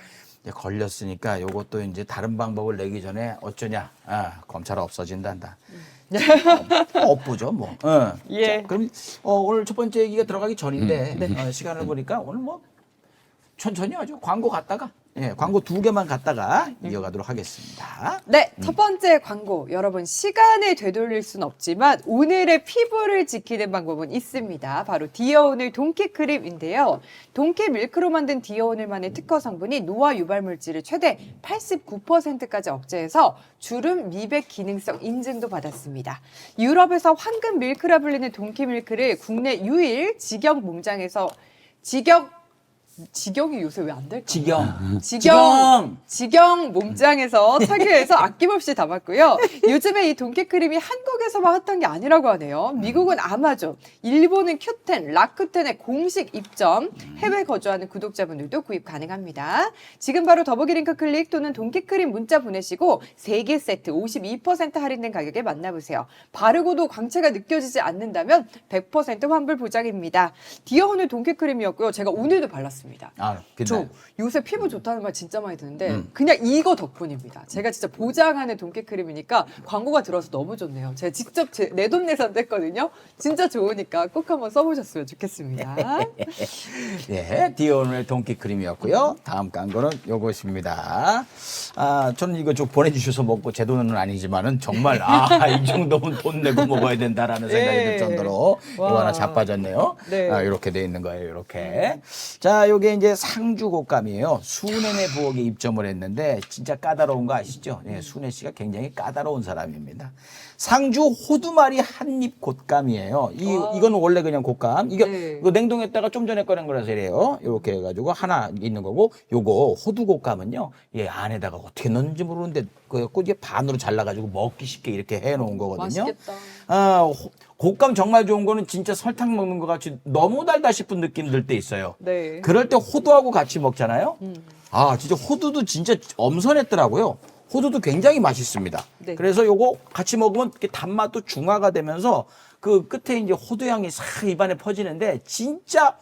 이제 걸렸으니까 요것도 이제 다른 방법을 내기 전에 어쩌냐. 검찰 없어진단다. 업보죠, 뭐. 예. 자, 그럼 오늘 첫 번째 얘기가 들어가기 전인데 시간을 보니까 오늘 뭐 천천히 하죠. 광고 갔다가 광고 2개만 갔다가 이어가도록 하겠습니다. 네, 첫 번째 광고. 여러분, 시간을 되돌릴 순 없지만 오늘의 피부를 지키는 방법은 있습니다. 바로 디어오늘 동키 크림인데요. 동키 밀크로 만든 디어오늘만의 특허 성분이 노화 유발 물질을 최대 89%까지 억제해서 주름 미백 기능성 인증도 받았습니다. 유럽에서 황금 밀크라 불리는 동키 밀크를 국내 유일 직영이 요새 왜 안 될까요? 직영 몸짱에서 착유해서 아낌없이 담았고요. 요즘에 이 동키 크림이 한국에서만 핫한 게 아니라고 하네요. 미국은 아마존, 일본은 큐텐, 라쿠텐의 공식 입점, 해외 거주하는 구독자분들도 구입 가능합니다. 지금 바로 더보기링크 클릭 또는 동키 크림 문자 보내시고 3개 세트 52% 할인된 가격에 만나보세요. 바르고도 광채가 느껴지지 않는다면 100% 환불 보장입니다. 디어오늘 동키 크림이었고요. 제가 오늘도 발랐습니다. 저 요새 피부 좋다는 말 진짜 많이 듣는데 그냥 이거 덕분입니다. 제가 진짜 보장하는 동키 크림이니까 광고가 들어서 너무 좋네요. 제가 직접 내돈내산 뗐거든요. 진짜 좋으니까 꼭 한번 써보셨으면 좋겠습니다. 네, 디오늘 동키 크림이었고요. 다음 광고는 요것입니다. 저는 이거 좀 보내주셔서 먹고 제 돈은 아니지만은 정말 이 정도면 돈 내고 먹어야 된다라는 생각이 들 정도로 이거 하나 자빠졌네요. 네. 이렇게 돼 있는 거예요. 이렇게. 자, 요게 이제 상주 곶감이에요. 수내내 부엌에 입점을 했는데 진짜 까다로운 거 아시죠? 수내 씨가 굉장히 까다로운 사람입니다. 상주 호두마리 한입 곶감이에요. 이건 원래 그냥 곶감. 이거 냉동했다가 좀 전에 꺼낸 거라서 이래요. 이렇게 해가지고 하나 있는 거고, 요거 호두 곶감은요, 안에다가 어떻게 넣는지 모르는데 그래갖고 이게 반으로 잘라가지고 먹기 쉽게 이렇게 해놓은 거거든요. 맛있겠다. 곶감 정말 좋은 거는 진짜 설탕 먹는 것 같이 너무 달다 싶은 느낌 들 때 있어요. 네. 그럴 때 호두하고 같이 먹잖아요. 진짜 호두도 진짜 엄선했더라고요. 호두도 굉장히 맛있습니다. 네. 그래서 요거 같이 먹으면 이렇게 단맛도 중화가 되면서 그 끝에 이제 호두 향이 싹 입안에 퍼지는데 진짜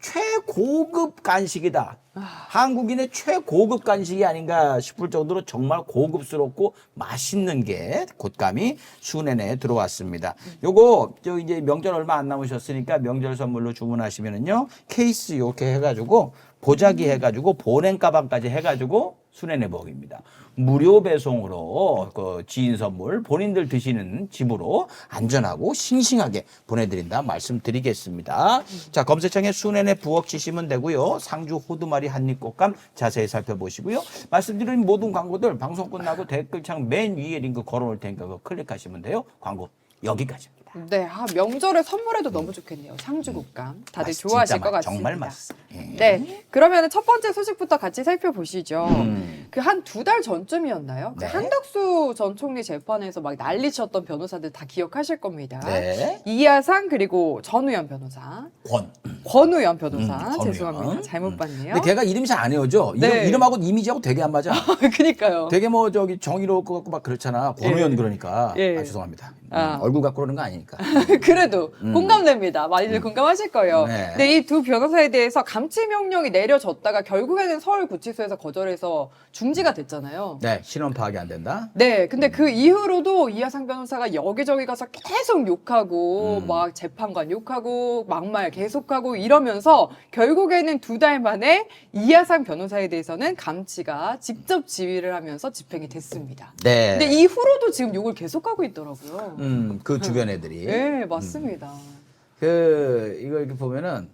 최고급 간식이다. 한국인의 최고급 간식이 아닌가 싶을 정도로 정말 고급스럽고 맛있는 게 곶감이 수내내에 들어왔습니다. 요거 이제 명절 얼마 안 남으셨으니까 명절 선물로 주문하시면은요 케이스 이렇게 해가지고 보자기 해가지고 보냉 가방까지 해가지고 수내내 먹입니다. 무료 배송으로 그 지인 선물 본인들 드시는 집으로 안전하고 싱싱하게 보내드린다 말씀드리겠습니다. 자, 검색창에 수내내 부엌 치시면 되고요. 상주 호두마리 한입 곶감 자세히 살펴보시고요. 말씀드린 모든 광고들 방송 끝나고 댓글창 맨 위에 링크 걸어놓을 테니까 그거 클릭하시면 돼요. 광고 여기까지입니다. 네, 명절에 선물해도 너무 좋겠네요. 상주 곶감. 다들 좋아하실 것 같습니다. 정말 맛있어요. 네, 그러면 첫 번째 소식부터 같이 살펴보시죠. 그 한 2달 전쯤이었나요? 네. 그 한덕수 전 총리 재판에서 막 난리쳤던 변호사들 다 기억하실 겁니다. 네. 이하상 그리고 전우현 변호사. 권우현 변호사. 권우현. 죄송합니다. 잘못 봤네요. 근데 걔가 이름이 잘 안 외워져. 네. 이름하고 이미지하고 되게 안 맞아. 그니까요. 되게 뭐 정의로울 것 같고 막 그렇잖아. 권우현 그러니까. 죄송합니다. 얼굴 갖고 그러는 거 아니니까. 그래도 공감됩니다. 많이들 공감하실 거예요. 네. 근데 이 두 변호사에 대해서 감치 명령이 내려졌다가 결국에는 서울구치소에서 거절해서 중지가 됐잖아요. 네, 신원 파악이 안 된다. 네, 근데 그 이후로도 이하상 변호사가 여기저기 가서 계속 욕하고 막 재판관 욕하고 막말 계속하고 이러면서 결국에는 2달 만에 이하상 변호사에 대해서는 감치가 직접 지휘를 하면서 집행이 됐습니다. 네. 근데 이후로도 지금 욕을 계속하고 있더라고요. 그 주변 애들이. 네, 맞습니다. 이거 이렇게 보면은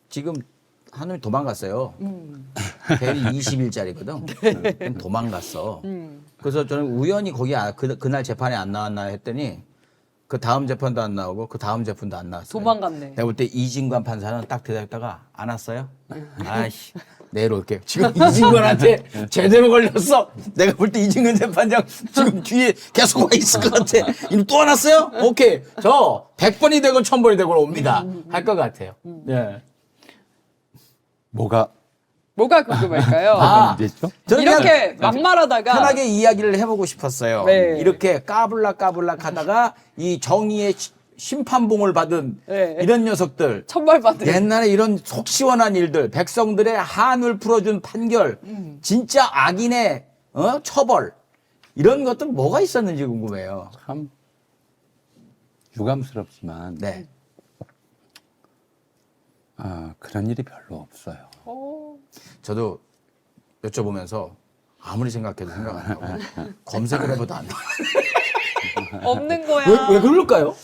지금 한 놈이 도망갔어요. 대리 20일짜리거든. 도망갔어. 그래서 저는 우연히 거기 그날 재판에 안 나왔나 했더니 그 다음 재판도 안 나오고 그 다음 재판도 안 나왔어요. 도망갔네. 내가 볼 때 이진관 판사는 딱 대답다가 안 왔어요? 아이씨. 내일 올게요. 지금 이진관한테 제대로 걸렸어. 내가 볼 때 이진관 재판장 지금 뒤에 계속 와 있을 것 같아. 이놈 또 안 왔어요? 오케이. 저 100번이 되고 1000번이 되고 옵니다. 할 것 같아요. 네. 뭐가 궁금할까요? 문제죠? 저는 이렇게 그냥 막말하다가 편하게 이야기를 해보고 싶었어요. 네. 이렇게 까불락 하다가 이 정의의 심판봉을 받은 네. 이런 녀석들. 천벌받은. 옛날에 이런 속 시원한 일들, 백성들의 한을 풀어준 판결, 진짜 악인의 처벌 이런 것들 뭐가 있었는지 궁금해요. 참 유감스럽지만 네. 그런 일이 별로 없어요. 저도 여쭤보면서 아무리 생각해도 생각 안 나고 검색을 해봐도 안 나와. 없는 거야. 왜 그럴까요?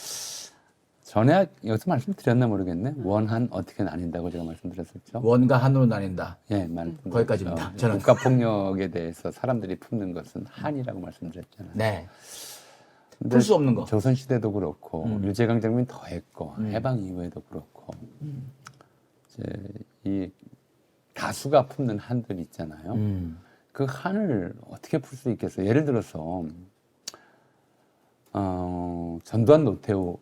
전에 여기서 말씀드렸나 모르겠네. 원한 어떻게 나뉜다고 제가 말씀드렸었죠. 원과 한으로 나뉜다. 예, 말씀드렸죠. 거기까지입니다. 저는. 국가폭력에 대해서 사람들이 품는 것은 한이라고 말씀드렸잖아요. 네. 근데 풀 수 없는 거. 조선시대도 그렇고 일제강점기 더했고 해방 이후에도 그렇고 이제 이 다수가 품는 한들 있잖아요. 그 한을 어떻게 풀 수 있겠어요? 예를 들어서 전두환 노태우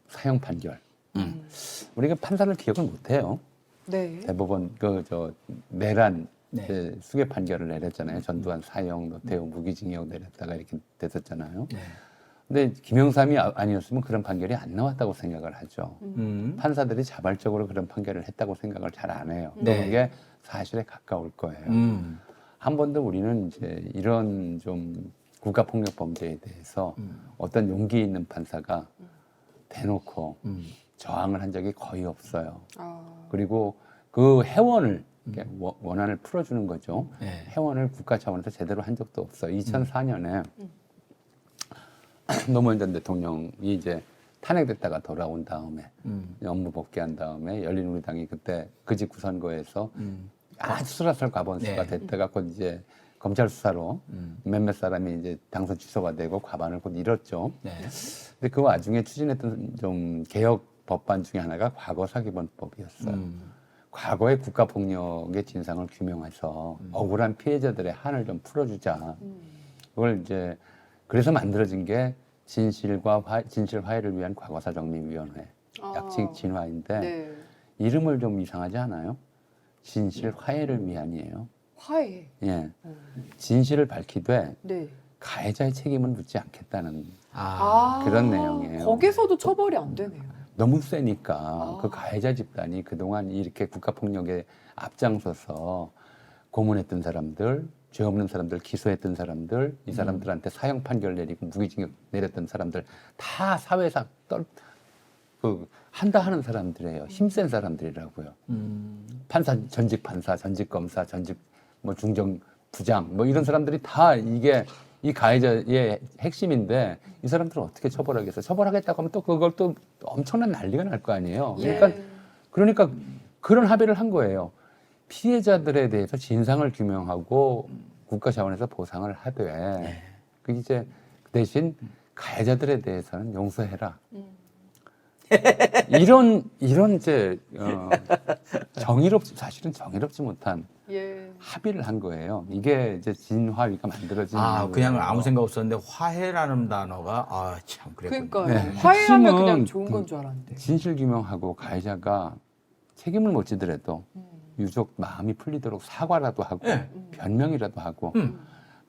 사형 판결. 우리가 판사를 기억을 못해요. 네. 대법원 내란 네. 이제 수개 판결을 내렸잖아요. 전두환 사형, 노태우 무기징역 내렸다가 이렇게 됐었잖아요. 네. 근데 김영삼이 아니었으면 그런 판결이 안 나왔다고 생각을 하죠. 음. 판사들이 자발적으로 그런 판결을 했다고 생각을 잘 안 해요. 네. 그게 사실에 가까울 거예요. 한 번도 우리는 이제 이런 좀 국가폭력 범죄에 대해서 어떤 용기 있는 판사가 대놓고 저항을 한 적이 거의 없어요. 그리고 그 해원을 원한을 풀어주는 거죠. 네. 해원을 국가 차원에서 제대로 한 적도 없어요. 2004년에 노무현 전 대통령이 이제 탄핵됐다가 돌아온 다음에 업무 복귀한 다음에 열린우리당이 그때 그 직후 선거에서 아주 수라설 과반수가 네. 됐다가 곧 이제 검찰 수사로 몇몇 사람이 이제 당선 취소가 되고 과반을 곧 잃었죠. 네. 근데 그 와중에 추진했던 좀 개혁 법안 중에 하나가 과거사기범법이었어요. 과거의 국가폭력의 진상을 규명해서 억울한 피해자들의 한을 좀 풀어주자. 그걸 이제 그래서 만들어진 게 진실 화해를 위한 과거사정리위원회, 약칭 진화인데 네. 이름을 좀 이상하지 않아요? 진실 화해를 위한이에요. 화해. 예, 진실을 밝히되 네. 가해자의 책임은 묻지 않겠다는 아. 그런 내용이에요. 거기서도 처벌이 안 되네요. 너무 세니까 그 가해자 집단이 그동안 이렇게 국가폭력에 앞장서서 고문했던 사람들, 죄 없는 사람들, 기소했던 사람들, 이 사람들한테 사형 판결 내리고 무기징역 내렸던 사람들 다 사회상 한다 하는 사람들이에요. 힘센 사람들이라고요. 판사, 전직 판사, 전직 검사, 전직 뭐 중정 부장 뭐 이런 사람들이 다 이게 이 가해자의 핵심인데 이 사람들을 어떻게 처벌하겠어요? 처벌하겠다고 하면 또 그걸 또 엄청난 난리가 날 거 아니에요. 그러니까 그런 합의를 한 거예요. 피해자들에 대해서 진상을 규명하고 국가 차원에서 보상을 하되 그 이제 대신 가해자들에 대해서는 용서해라. 이런 이제 사실은 정의롭지 못한 합의를 한 거예요. 이게 이제 진화위가 만들어진. 그냥 아무 생각 없었는데 화해라는 단어가 참 그랬군요. 그러니까 네. 화해하면 그냥 핵심은 좋은 건 줄 알았는데. 진실 규명하고 가해자가 책임을 못 지더라도 유족 마음이 풀리도록 사과라도 하고 변명이라도 하고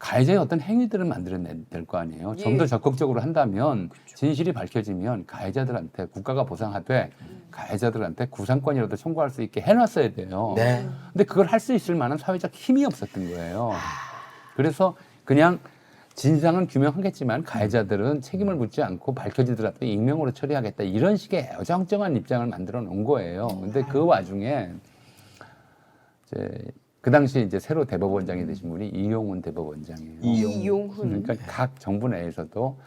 가해자의 어떤 행위들을 만들어내야 될 거 아니에요. 좀 더 적극적으로 한다면 진실이 밝혀지면 가해자들한테 국가가 보상하되 가해자들한테 구상권이라도 청구할 수 있게 해놨어야 돼요. 네. 근데 그걸 할 수 있을 만한 사회적 힘이 없었던 거예요. 그래서 그냥 진상은 규명하겠지만 가해자들은 책임을 묻지 않고 밝혀지더라도 익명으로 처리하겠다 이런 식의 어정쩡한 입장을 만들어 놓은 거예요. 근데 그 와중에 이제 그 당시 이제 새로 대법원장이 되신 분이 이용훈 대법원장이에요. 이용훈. 그러니까 각 정부 내에서도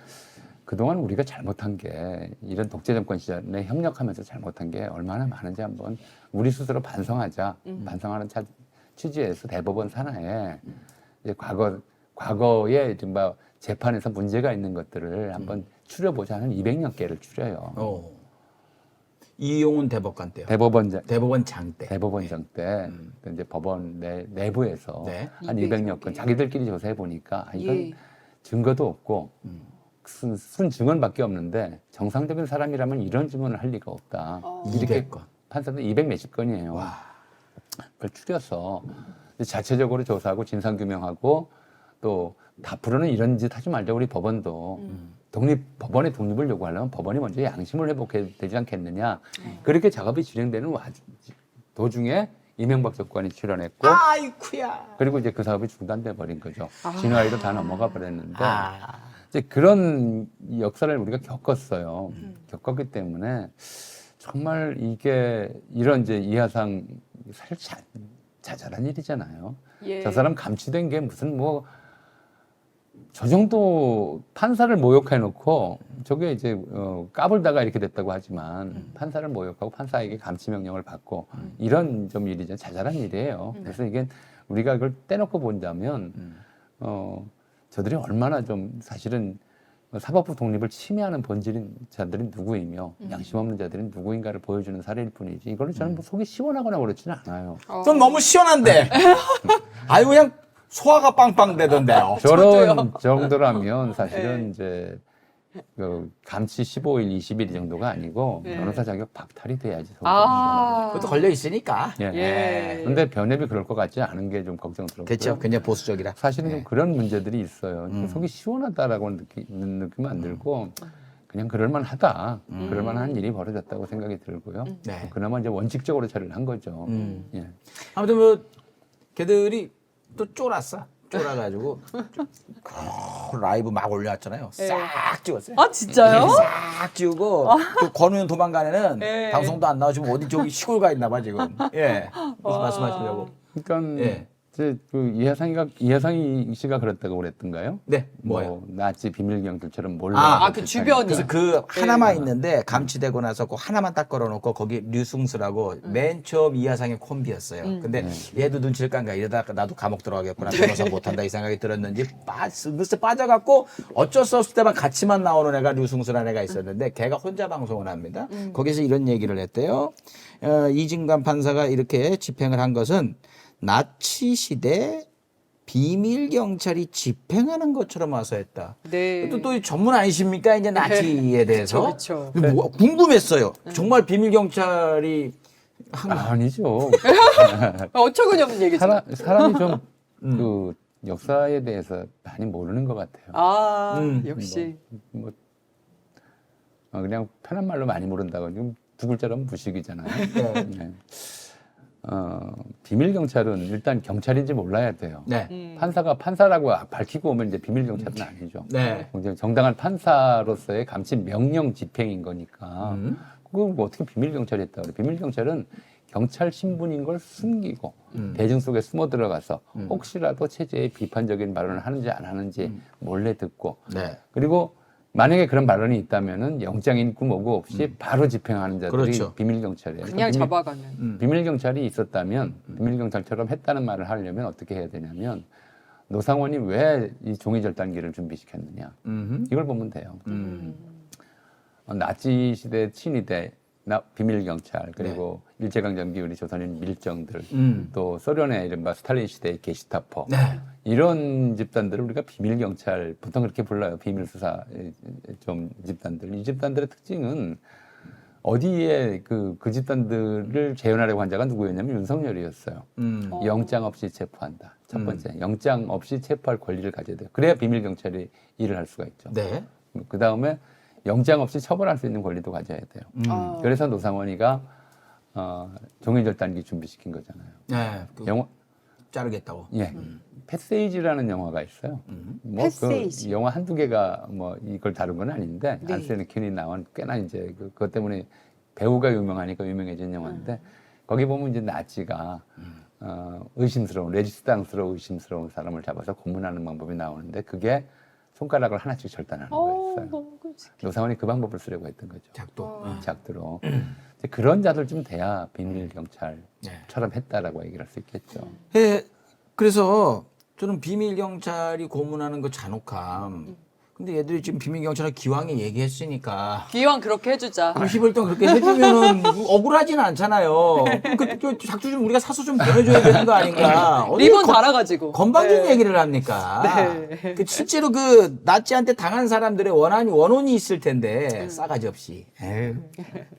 그동안 우리가 잘못한 게 이런 독재 정권 시절에 협력하면서 잘못한 게 얼마나 많은지 한번 우리 스스로 반성하자. 반성하는 취지에서 대법원 산하에 이제 과거에 이른바 재판에서 문제가 있는 것들을 한번 추려보자 하는 200여 개를 추려요. 이용훈 대법관 때요. 대법원장 때. 대법원장 때. 이제 법원 내부에서 네. 한 200여 건 200여 개. 자기들끼리 조사해 보니까 이건 증거도 없고 순 증언밖에 없는데 정상적인 사람이라면 이런 증언을 할 리가 없다. 이렇게 200건. 판사들 200 몇십 건이에요. 그걸 추려서 자체적으로 조사하고 진상규명하고 또 앞으로는 이런 짓 하지 말자 우리 법원도 법원의 독립을 요구하려면 법원이 먼저 양심을 회복해야 되지 않겠느냐. 그렇게 작업이 진행되는 도중에 이명박 정권이 출연했고, 아이쿠야. 그리고 이제 그 사업이 중단돼 버린 거죠. 진화위로 다 넘어가 버렸는데, 이제 그런 역사를 우리가 겪었어요. 겪었기 때문에 정말 이게 이런 이제 이하상 사실 자잘한 일이잖아요. 예. 저 사람 감치된 게 무슨 뭐 저 정도 판사를 모욕해놓고 저게 이제 까불다가 이렇게 됐다고 하지만 판사를 모욕하고 판사에게 감치 명령을 받고 이런 좀 일이죠. 자잘한 일이에요. 그래서 이게 우리가 그걸 떼놓고 본다면 저들이 얼마나 좀 사실은 사법부 독립을 침해하는 본질인 자들이 누구이며 양심 없는 자들이 누구인가를 보여주는 사례일 뿐이지 이걸로 저는 뭐 속이 시원하거나 그렇지는 않아요. 좀 너무 시원한데. 아유 그냥 소화가 빵빵 되던데요. 저런 정도라면 사실은 이제 그 감치 15일, 20일 정도가 아니고 변호사 자격 박탈이 돼야지. 속이 그것도 걸려 있으니까. 예. 예. 근데 변협이 그럴 것 같지 않은 게 좀 걱정스럽고요. 그렇죠. 굉장히 보수적이라. 사실은 좀 그런 문제들이 있어요. 속이 시원하다라고 느낌은 안 들고 그냥 그럴만하다. 그럴만한 일이 벌어졌다고 생각이 들고요. 네. 그나마 이제 원칙적으로 처리를 한 거죠. 예. 아무튼 뭐 걔들이 또 쫄아가지고 라이브 막 올려왔잖아요. 싹 찍었어요. 아 진짜요? 싹 찍고 또 권우현 도망가네는 예. 방송도 안 나와 지금 어디 저기 시골 가 있나 봐 지금. 예. 무슨 말씀하시려고? 그러니까 예. 이제 그 이하상이 씨가 그랬다고 그랬던가요? 네. 뭐요? 뭐 나치 비밀 경찰처럼 몰라. 그 주변이. 그래서 그 하나만 있는데 감치되고 나서 그 하나만 딱 걸어놓고 거기 류승수라고 맨 처음 이하상의 콤비였어요. 근데 얘도 눈치를 깐가 이러다가 나도 감옥 들어가겠구나 변호사 못한다 이 생각이 들었는지 글쎄 빠져갖고 어쩔 수 없을 때만 같이만 나오는 애가 류승수라는 애가 있었는데 걔가 혼자 방송을 합니다. 거기서 이런 얘기를 했대요. 이진관 판사가 이렇게 집행을 한 것은 나치 시대 비밀 경찰이 집행하는 것처럼 와서 했다. 네. 또 전문 아니십니까? 이제 나치에 대해서. 그쵸. 뭐, 궁금했어요. 정말 비밀 경찰이 아니죠. 어처구니 없는 얘기죠. 사람이 좀 그 역사에 대해서 많이 모르는 것 같아요. 역시. 뭐 그냥 편한 말로 많이 모른다고 지금 두 글자로는 무식이잖아요. 네. 비밀 경찰은 일단 경찰인지 몰라야 돼요. 네. 판사가 판사라고 밝히고 오면 이제 비밀 경찰은 아니죠. 네. 정당한 판사로서의 감치 명령 집행인 거니까. 그걸 뭐 어떻게 비밀 경찰이 했다 그래? 비밀 경찰은 경찰 신분인 걸 숨기고 대중 속에 숨어 들어가서 혹시라도 체제에 비판적인 발언을 하는지 안 하는지 몰래 듣고 네. 그리고 만약에 그런 발언이 있다면은 영장 인구 뭐고 없이 바로 집행하는 자들이 그렇죠. 비밀 경찰이에요. 그냥 잡아가면. 비밀 경찰이 있었다면 비밀 경찰처럼 했다는 말을 하려면 어떻게 해야 되냐면 노상원이 왜 이 종이 절단기를 준비시켰느냐 이걸 보면 돼요. 나치 시대 친위대 비밀 경찰 그리고 일제강점기 우리 조선인 밀정들 또 소련의 이른바 스탈린 시대의 게시타포 이런 집단들을 우리가 비밀 경찰 보통 그렇게 불러요. 비밀 수사 좀 집단들. 이 집단들의 특징은 어디에 그 집단들을 재현하려고 한 자가 누구였냐면 윤석열이었어요. 영장 없이 체포한다. 첫 번째, 영장 없이 체포할 권리를 가져야 돼요. 그래야 비밀 경찰이 일을 할 수가 있죠. 네. 그 다음에 영장 없이 처벌할 수 있는 권리도 가져야 돼요. 그래서 노상원이가 종이절단기 준비시킨 거잖아요. 네. 영화 자르겠다고. 예. 패세이지라는 영화가 있어요. 뭐 패세이지. 그 영화 한두 개가 뭐 이걸 다룬 건 아닌데 네. 안소니 퀸이 나온 꽤나 이제 그것 때문에 배우가 유명하니까 유명해진 영화인데 거기 보면 이제 나치가 레지스탕스러운 의심스러운 사람을 잡아서 고문하는 방법이 나오는데 그게 손가락을 하나씩 절단하는 거였어요. 너무 끔찍해. 노상원이 그 방법을 쓰려고 했던 거죠. 작도. 작두로. 이제 그런 자들 좀 돼야 비밀 경찰처럼 네. 했다라고 얘기를 할 수 있겠죠. 예. 그래서 저는 비밀 경찰이 고문하는 그 잔혹함. 근데 얘들이 지금 비밀 경찰을 기왕에 얘기했으니까 기왕 그렇게 해주자. 90일 동안 그렇게 해주면은 억울하지는 않잖아요. 그 작두 좀 우리가 사서 좀 보내줘야 되는 거 아닌가? 어디 리본 달아가지고. 건방진 네. 얘기를 합니까? 네. 그 실제로 그 나치한테 당한 사람들의 원혼이 있을 텐데 싸가지 없이. 에휴.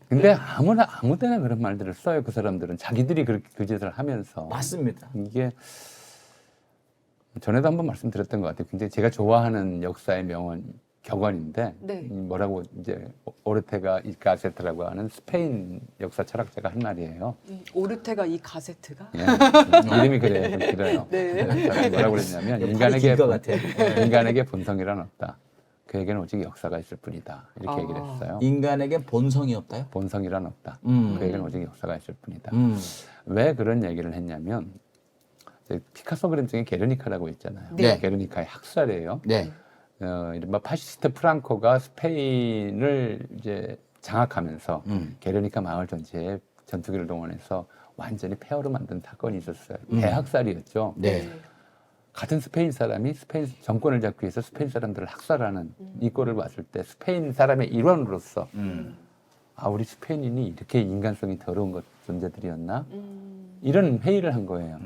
근데 아무 때나 그런 말들을 써요. 그 사람들은 자기들이 그렇게 그 짓을 하면서 맞습니다. 이게 전에도 한번 말씀드렸던 것 같아요. 굉장히 제가 좋아하는 역사의 명언 격언인데 네. 뭐라고 이제 오르테가 이 가세트라고 하는 스페인 역사 철학자가 한 말이에요. 오르테가 이 가세트가? 예, 이름이 그래요. 좀 길어요. 네. 그래서 뭐라고 그랬냐면 팔이 긴 것 같아. 인간에게 본성이란 없다. 그에게는 오직 역사가 있을 뿐이다. 이렇게 아. 얘기를 했어요. 인간에게 본성이 없다요? 본성이란 없다. 그에게는 오직 역사가 있을 뿐이다. 왜 그런 얘기를 했냐면 피카소 그림 중에 게르니카라고 있잖아요. 네. 게르니카의 학살이에요. 네. 이른바 파시스트 프랑코가 스페인을 이제 장악하면서 게르니카 마을 전체에 전투기를 동원해서 완전히 폐허로 만든 사건이 있었어요. 대학살이었죠. 네. 같은 스페인 사람이 스페인 정권을 잡기 위해서 스페인 사람들을 학살하는 이 꼴을 봤을 때 스페인 사람의 일원으로서 아 우리 스페인인이 이렇게 인간성이 더러운 존재들이었나 이런 회의를 한 거예요.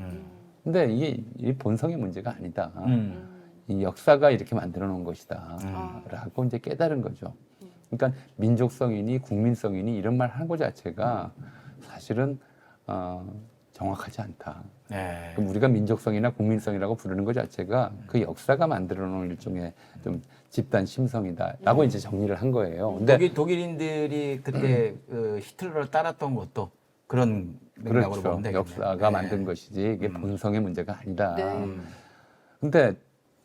근데 이게 이 본성의 문제가 아니다. 이 역사가 이렇게 만들어 놓은 것이다. 라고 이제 깨달은 거죠. 그러니까 민족성이니 국민성이니 이런 말 하는 것 자체가 사실은 정확하지 않다. 네. 그럼 우리가 민족성이나 국민성이라고 부르는 것 자체가 그 역사가 만들어 놓은 일종의 좀 집단 심성이다라고 이제 정리를 한 거예요. 근데 독일인들이 그때 히틀러를 따랐던 것도 그런 맥락으로 그렇죠. 보면 되겠네요. 역사가 만든 것이지 이게 본성의 문제가 아니다. 네. 근데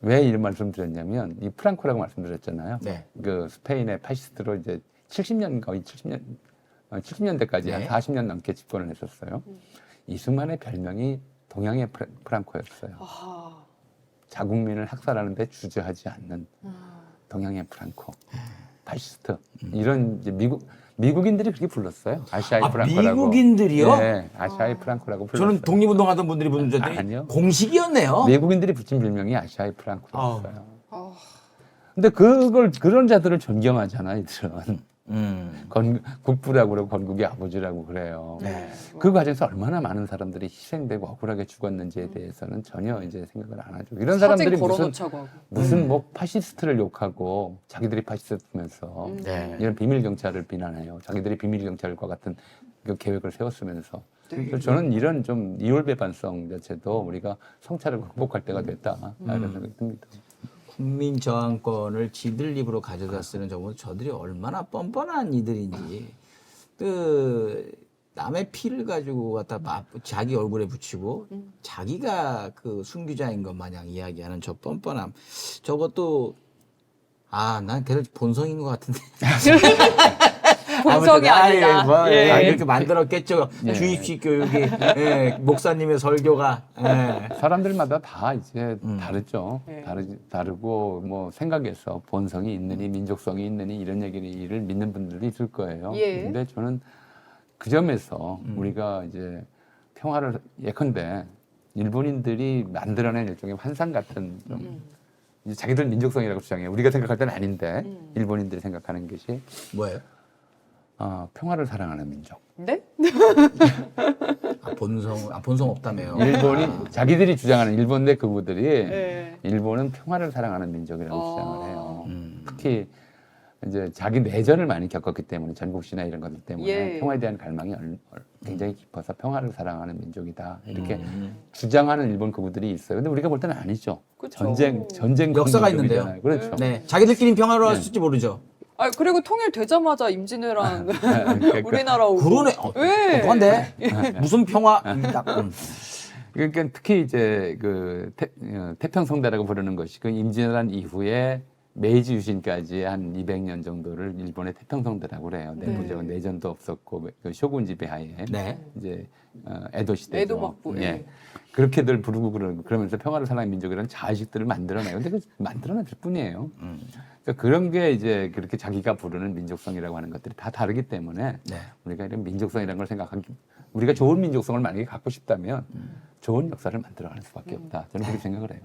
왜 이런 말씀 드렸냐면 이 프랑코라고 말씀드렸잖아요. 네. 그 스페인의 파시스트로 이제 70년 거의 70년대까지 네. 한 40년 넘게 집권을 했었어요. 이수만의 별명이 동양의 프랑코였어요. 아하. 자국민을 학살하는데 주저하지 않는 동양의 프랑코, 파시스트 이런 이제 미국인들이 그렇게 불렀어요. 아시아의 프랑코라고. 미국인들이요? 네, 아시아의 프랑코라고 불렀어요. 저는 독립운동하던 분들이 부른 줄 알았더니 아니요. 공식이었네요. 미국인들이 붙인 별명이 아시아의 프랑코였어요. 아. 근데 그런 자들을 존경하잖아, 이들은. 국부라고 그러고 건국의 아버지라고 그래요. 네. 그 과정에서 얼마나 많은 사람들이 희생되고 억울하게 죽었는지에 대해서는 전혀 이제 생각을 안 하죠. 이런 사람들이 사진 걸어놓자고 하고. 무슨 뭐 파시스트를 욕하고 자기들이 파시스트면서 네. 이런 비밀 경찰을 비난해요. 자기들이 비밀 경찰과 같은 그 계획을 세웠으면서. 그래서 저는 이런 좀 이율배반성 자체도 우리가 성찰을 극복할 때가 됐다 이런 생각이 듭니다. 국민 저항권을 지들 입으로 가져다 쓰는 저분 저들이 얼마나 뻔뻔한 이들인지 그 남의 피를 가지고 갖다 자기 얼굴에 붙이고 자기가 그 순교자인 것 마냥 이야기하는 저 뻔뻔함 저것도 난 걔들 본성인 것 같은데 본성이 아니다. 뭐, 예. 이렇게 만들었겠죠. 주입식 교육이 목사님의 설교가 사람들마다 다 이제 다르죠. 네. 다르고 뭐 생각에서 본성이 있느니 민족성이 있느니 이런 얘기를 믿는 분들도 있을 거예요. 예. 근데 저는 그 점에서 우리가 이제 평화를 예컨대 일본인들이 만들어낸 일종의 환상 같은 좀 이제 자기들 민족성이라고 주장해요. 우리가 생각할 때는 아닌데 일본인들이 생각하는 것이 뭐예요? 평화를 사랑하는 민족. 네? 본성 없다며요. 일본이 자기들이 주장하는 일본 내 그부들이 네. 일본은 평화를 사랑하는 민족이라고 주장을 해요. 특히 이제 자기 내전을 많이 겪었기 때문에 전국시나 이런 것들 때문에 예. 평화에 대한 갈망이 굉장히 깊어서 평화를 사랑하는 민족이다 이렇게 주장하는 일본 그부들이 있어요. 근데 우리가 볼 때는 아니죠. 그쵸. 전쟁 역사가 민족이잖아요. 있는데요. 그렇죠. 네, 자기들끼리 평화로웠을지 모르죠. 그리고 통일되자마자 임진왜란 그러니까 우리나라 오고. 그러네. 네. 똑똑한데 무슨 평화? 그러니까 특히 이제 그 태평성대라고 부르는 것이 그 임진왜란 이후에 메이지 유신까지 한 200년 정도를 일본의 태평성대라고 그래요. 내부적인 내전도 없었고 그 쇼군 지배하에 네. 이제 에도 시대죠. 에도 막부, 예. 그렇게들 부르고 그러면서 평화를 사랑하는 민족이라는 자식들을 만들어내요. 근데 그 만들어낼 뿐이에요. 그러니까 그런 게 이제 그렇게 자기가 부르는 민족성이라고 하는 것들이 다 다르기 때문에 네. 우리가 이런 민족성이라는 걸 생각하기 우리가 좋은 민족성을 만약에 갖고 싶다면 좋은 역사를 만들어가는 수밖에 없다. 저는 그렇게 생각을 해요.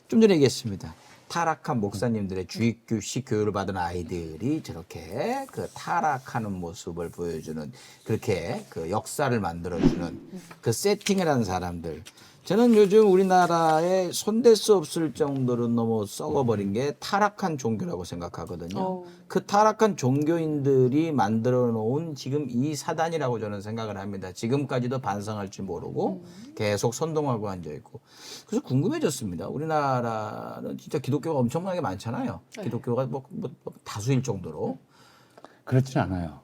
좀 전에 얘기했습니다. 타락한 목사님들의 주입식 교육을 받은 아이들이 저렇게 그 타락하는 모습을 보여주는 그렇게 그 역사를 만들어주는 그 세팅을 한 사람들 저는 요즘 우리나라에 손댈 수 없을 정도로 너무 썩어버린 게 타락한 종교라고 생각하거든요. 그 타락한 종교인들이 만들어 놓은 지금 이 사단이라고 저는 생각을 합니다. 지금까지도 반성할지 모르고 계속 선동하고 앉아있고. 그래서 궁금해졌습니다. 우리나라는 진짜 기독교가 엄청나게 많잖아요. 기독교가 뭐 다수일 정도로. 그렇진 않아요.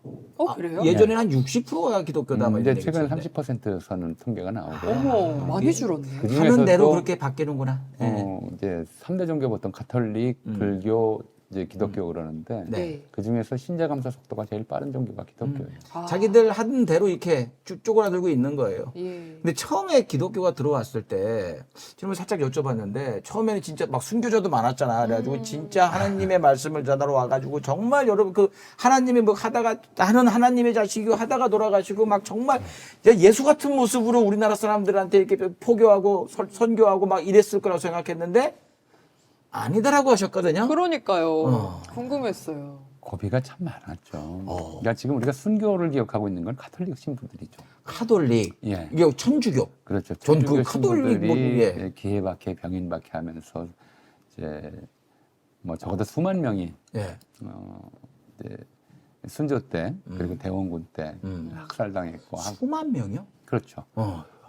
그래요? 예전에는 한 60%가 기독교다. 뭐 이제 이런 최근 얘기였는데. 30% 선은 통계가 나오고요. 어머, 많이 줄었네. 그 하는 중에서도 대로 그렇게 바뀌는구나. 네. 이제 3대 종교 보통 가톨릭, 불교, 이제 기독교 그러는데 네. 그 중에서 신자 감소 속도가 제일 빠른 종교가 기독교예요. 자기들 하는 대로 이렇게 쭉 쪼그라들고 있는 거예요. 예. 근데 처음에 기독교가 들어왔을 때 질문 살짝 여쭤봤는데 처음에는 진짜 막 순교자도 많았잖아. 그래가지고 진짜 하나님의 말씀을 전하러 와가지고 정말 여러분 그 하나님이 뭐 하다가 나는 하나님의 자식이고 하다가 돌아가시고 막 정말 예수 같은 모습으로 우리나라 사람들한테 이렇게 포교하고 선교하고 막 이랬을 거라고 생각했는데 아니다라고 하셨거든요. 그러니까요. 궁금했어요. 고비가 참 많았죠. 그러니까 지금 우리가 순교를 기억하고 있는 건 가톨릭 신부들이죠. 카톨릭, 예. 이게 천주교. 그렇죠. 전 천주교 그 카톨릭 신부들이 뭐, 예. 기해박해 병인박해 하면서 이제 뭐 적어도 수만 명이 예. 이제 순조 때 그리고 대원군 때 학살당했고 수만 명이요? 그렇죠.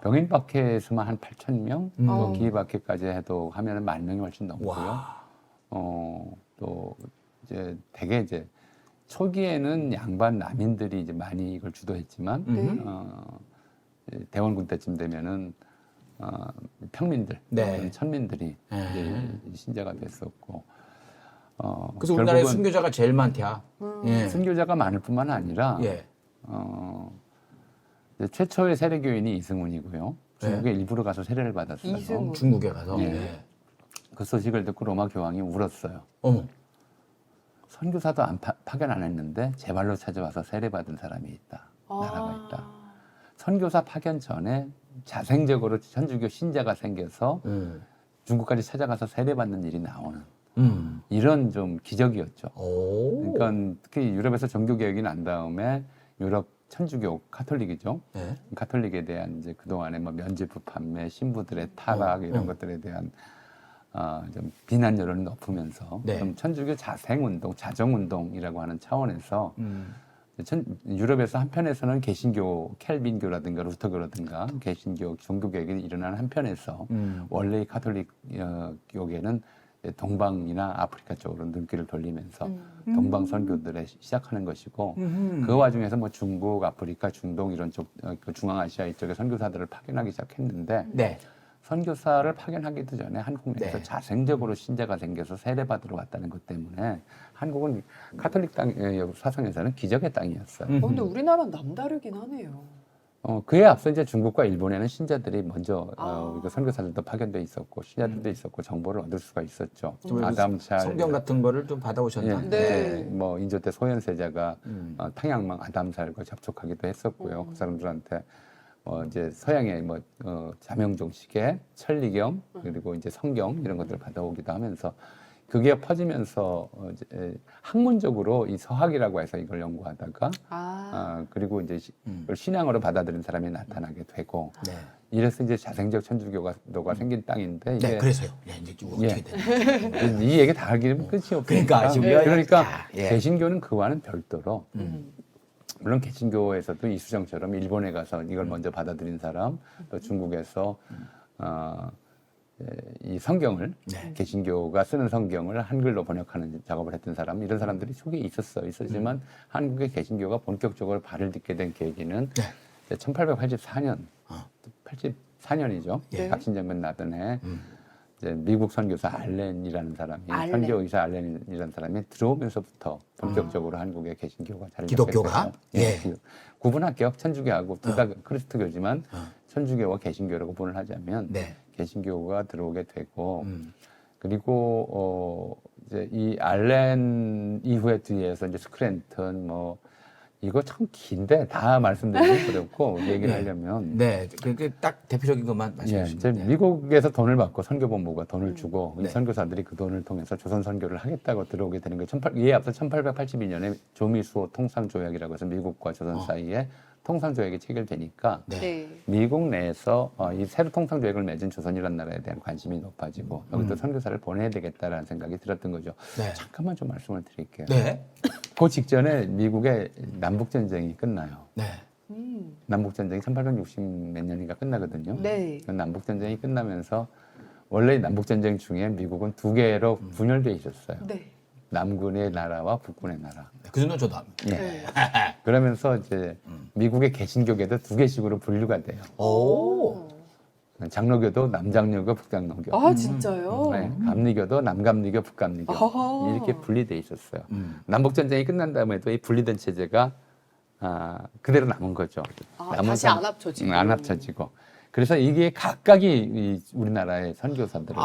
병인박해에서만 한 8천 명, 또 기해박해까지 해도 하면은 10,000명이 훨씬 넘고요. 와. 또 이제 대개 이제 초기에는 양반 남인들이 이제 많이 이걸 주도했지만 이제 대원군 때쯤 되면은 평민들, 네. 천민들이 이제 신자가 됐었고. 그래서 우리나라에 결국은 순교자가 제일 많대야. 예. 순교자가 많을 뿐만 아니라 예. 이제 최초의 세례교인이 이승훈이고요. 중국에 일부러 가서 세례를 받았어요. 이승훈. 중국에 가서. 예. 예. 그 소식을 듣고 로마 교황이 울었어요. 선교사도 파견 안 했는데 제 발로 찾아와서 세례받은 사람이 있다. 나라가 있다. 선교사 파견 전에 자생적으로 천주교 신자가 생겨서 중국까지 찾아가서 세례받는 일이 나오는 이런 좀 기적이었죠. 그러니까 특히 유럽에서 종교개혁이 난 다음에 유럽 천주교 카톨릭이죠. 네. 카톨릭에 대한 이제 그동안의 뭐 면죄부 판매, 신부들의 타락 이런 것들에 대한 좀 비난 여론이 높으면서 네. 좀 천주교 자생운동, 자정운동이라고 하는 차원에서 유럽에서 한편에서는 개신교, 켈빈교라든가 루터교라든가 개신교 종교개혁이 일어나는 한편에서 원래 이 카톨릭 교계는 동방이나 아프리카 쪽으로 눈길을 돌리면서 동방 선교들을 시작하는 것이고 그 와중에서 뭐 중국, 아프리카, 중동 이런 쪽, 그 중앙아시아 이쪽에 선교사들을 파견하기 시작했는데 네. 선교사를 파견하기도 전에 한국 내에서 네. 자생적으로 신자가 생겨서 세례받으러 왔다는 것 때문에 한국은 카톨릭 땅 사상에서는 기적의 땅이었어요. 근데 우리나라는 남다르긴 하네요. 그에 앞서 이제 중국과 일본에는 신자들이 먼저 그 선교사들도 파견돼 있었고 신자들도 있었고 정보를 얻을 수가 있었죠. 아담살 성경 같은 거를 좀 받아오셨나? 예, 네. 뭐 인조 때 소현세자가 탕양망 아담살과 접촉하기도 했었고요. 그 사람들한테 이제 서양의 자명종 시계, 천리경 그리고 이제 성경 이런 것들을 받아오기도 하면서 그게 퍼지면서 이제 학문적으로 이 서학이라고 해서 이걸 연구하다가 그리고 이제 이걸 신앙으로 받아들인 사람이 나타나게 되고 네. 이래서 이제 자생적 천주교가 생긴 땅인데 이게 네, 그래서요. 네, 이제 쭉 어떻게 되나? 이 얘기 다 하기는 끝이 없으니까. 그러니까 지금 그러니까 예. 개신교는 그와는 별도로 물론 개신교에서도 이수정처럼 일본에 가서 이걸 먼저 받아들인 사람, 또 중국에서 이 성경을 네. 개신교가 쓰는 성경을 한글로 번역하는 작업을 했던 사람 이런 사람들이 속에 있었지만 한국의 개신교가 본격적으로 발을 딛게 된 계기는 1884년 84년이죠. 네. 박신정변 나던 해 이제 미국 선교사 알렌이라는 사람이 선교의사 알렌이라는 사람이 들어오면서부터 본격적으로 한국의 개신교가 자리 잡게 기독교가? 됐어요. 예. 구분할게요. 천주교하고 둘 다 그리스도교지만 천주교와 개신교라고 구분을 하자면 네. 개신교가 들어오게 되고 그리고 이제 이 알렌 이후에 뒤에서 이제 스크랜턴 이거 참 긴데 다 말씀드리기 어렵고 얘기를 하려면 네, 그게 딱 대표적인 것만 예, 말씀해 이제 주시면 미국에서 돈을 받고 선교본부가 돈을 주고 네. 이 선교사들이 그 돈을 통해서 조선 선교를 하겠다고 들어오게 되는 거예요. 이에 앞서 1882년에 조미수호 통상조약이라고 해서 미국과 조선 사이에 통상조약이 체결되니까 네. 네. 미국 내에서 이 새로 통상조약을 맺은 조선이라는 나라에 대한 관심이 높아지고 여기도 선교사를 보내야 되겠다라는 생각이 들었던 거죠. 네. 잠깐만 좀 말씀을 드릴게요. 네. 그 직전에 미국의 남북전쟁이 끝나요. 네. 남북전쟁이 1860 몇 년인가 끝나거든요. 네. 그 남북전쟁이 끝나면서 원래 남북전쟁 중에 미국은 두 개로 분열되어 있었어요. 네. 남군의 나라와 북군의 나라. 그 정도 저도 압니다. 예. 네. 그러면서 이제 미국의 개신교계도 두 개씩으로 분류가 돼요. 오. 장로교도 남장로교, 북장로교. 아, 진짜요? 네, 감리교도 남감리교, 북감리교 아하. 이렇게 분리돼 있었어요. 남북전쟁이 끝난 다음에도 이 분리된 체제가 그대로 남은 거죠. 남은 다시 안 합쳐지고. 안 합쳐지고. 그래서 이게 각각이 이 우리나라의 선교사들을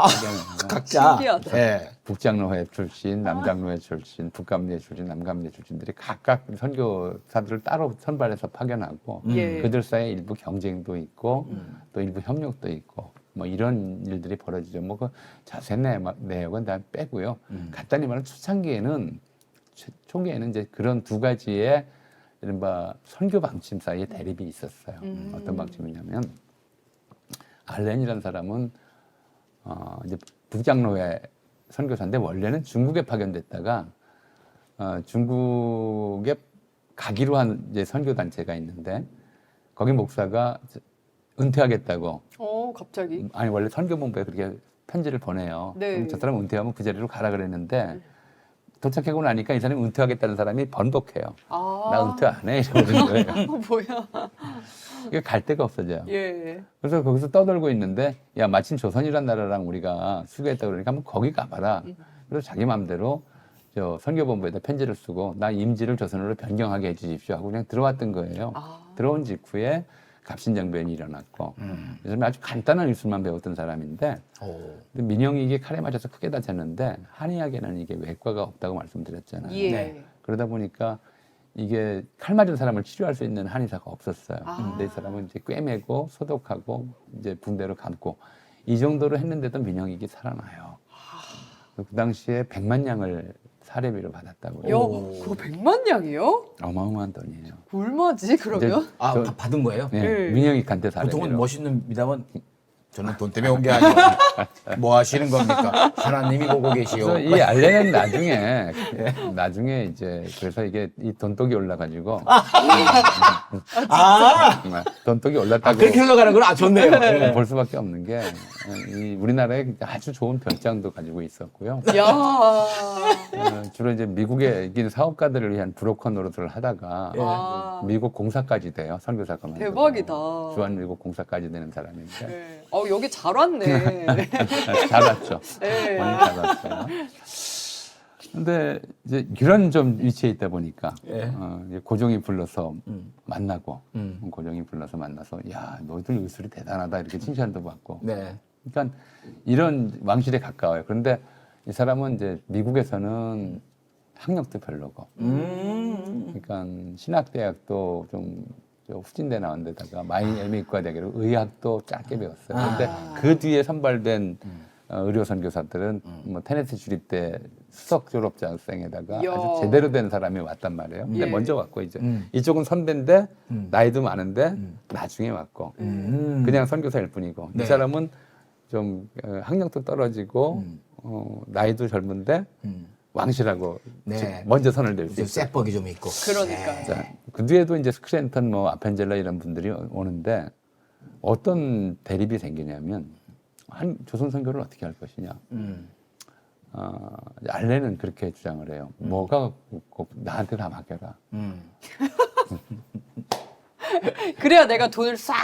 각자. 신기하다. 네. 북장로회 출신, 남장로회 출신, 북감리회 출신, 남감리회 출신들이 각각 선교사들을 따로 선발해서 파견하고 예. 그들 사이에 일부 경쟁도 있고 또 일부 협력도 있고 뭐 이런 일들이 벌어지죠. 뭐 그 자세한 내용은 다 빼고요. 간단히 말하면 초기에는 이제 그런 두 가지의 이른바 선교 방침 사이에 대립이 있었어요. 어떤 방침이냐면 알렌이라는 사람은 이제 북장로회 선교사인데 원래는 중국에 파견됐다가 중국에 가기로 한 이제 선교 단체가 있는데 거기 목사가 은퇴하겠다고. 갑자기. 아니 원래 선교본부에 그렇게 편지를 보내요. 네. 그럼 저 사람 은퇴하면 그 자리로 가라 그랬는데 도착하고 나니까 이 사람이 은퇴하겠다는 사람이 번복해요. 나 은퇴 안 해 이러는 거예요. 뭐야? 이게 갈 데가 없어져요. 예. 그래서 거기서 떠들고 있는데 야 마침 조선이란 나라랑 우리가 수교했다 그러니까 한번 거기 가봐라. 그래서 자기 마음대로 저 선교본부에다 편지를 쓰고 나 임지를 조선으로 변경하게 해주십시오 하고 그냥 들어왔던 거예요. 들어온 직후에 갑신정변이 일어났고 그래서 아주 간단한 일술만 배웠던 사람인데 근데 민영이 이게 칼에 맞아서 크게 다쳤는데 한의학에는 이게 외과가 없다고 말씀드렸잖아요. 예. 네. 그러다 보니까 이게 칼 맞은 사람을 치료할 수 있는 한의사가 없었어요. 근데 이 사람은 이제 꿰매고 소독하고 이제 붕대로 감고 이 정도로 했는데도 민영이 이게 살아나요. 그 당시에 100만 냥을 사례비로 받았다고. 야, 그거 100만 냥이요? 어마어마한 돈이에요. 얼마지 그러면? 저- 받은 거예요? 네, 예. 민영이 간대 사례비로. 보통은 멋있는 미담은 저는 돈 때문에 온 게 아니고 뭐 하시는 겁니까? 하나님이 보고 계시오. 그래서 이 알레는 나중에 이제 그래서 이게 이 돈독이 올라가지고 돈독이 올랐다고 그렇게 흘러가는 건 좋네요. 네. 볼 수밖에 없는 게 이 우리나라에 아주 좋은 별장도 가지고 있었고요. 야. 주로 이제 미국에 있는 사업가들을 위한 브로커 노릇을 하다가 아. 미국 공사까지 돼요. 선교사가 만들고. 대박이다. 주한 미국 공사까지 되는 사람인데 네. 여기 잘 왔네. 잘 왔죠. 네. 많이 잘 왔어요. 근데 이제 이런 좀 위치에 있다 보니까 이제 고종이 불러서 만나고 고종이 불러서 만나서 야 너희들 의술이 대단하다 이렇게 칭찬도 받고 네. 그러니까 이런 왕실에 가까워요. 그런데 이 사람은 이제 미국에서는 학력도 별로고 그러니까 신학대학도 좀 후진대 나온 데다가 마이애미 의과대학으로 의학도 짧게 배웠어요. 그런데 그 뒤에 선발된 의료 선교사들은 뭐 테네시 주립대 수석 졸업자생에다가 이야. 아주 제대로 된 사람이 왔단 말이에요. 근데 예. 먼저 왔고 이제 이쪽은 선배인데 나이도 많은데 나중에 왔고 그냥 선교사일 뿐이고 네. 이 사람은 좀 학력도 떨어지고 나이도 젊은데 왕실하고 네. 먼저 선을 댈 수 좀 있어요. 쌔뻑이 좀 있고. 그러니까. 자, 그 뒤에도 이제 스크랜턴, 뭐 아펜젤라 이런 분들이 오는데 어떤 대립이 생기냐면 한 조선 선교를 어떻게 할 것이냐. 알렌은 그렇게 주장을 해요. 뭐가 꼭 나한테 다 맡겨라. 그래야 내가 돈을 싹.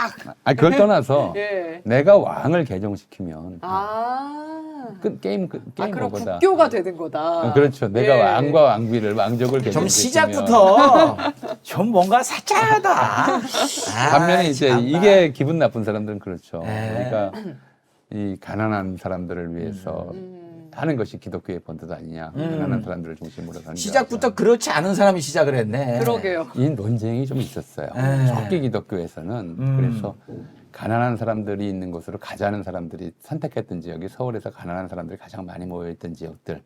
그걸 떠나서 예. 내가 왕을 개종시키면 게임 그럼 거다. 국교가 되는 거다. 그렇죠. 내가 예. 왕과 왕비를 왕족을 좀 개종시키면 시작부터 좀 뭔가 사짜하다. 반면에 이제 참나. 이게 기분 나쁜 사람들은 그렇죠. 네. 그러니까 이 가난한 사람들을 위해서 하는 것이 기독교의 본뜻 아니냐. 가난한 사람들을 중심으로 선교하자. 시작부터 그렇지 않은 사람이 시작을 했네. 그러게요. 이 논쟁이 좀 있었어요. 초기 기독교에서는 그래서 가난한 사람들이 있는 곳으로 가자는 사람들이 선택했던 지역이 서울에서 가난한 사람들이 가장 많이 모여있던 지역들.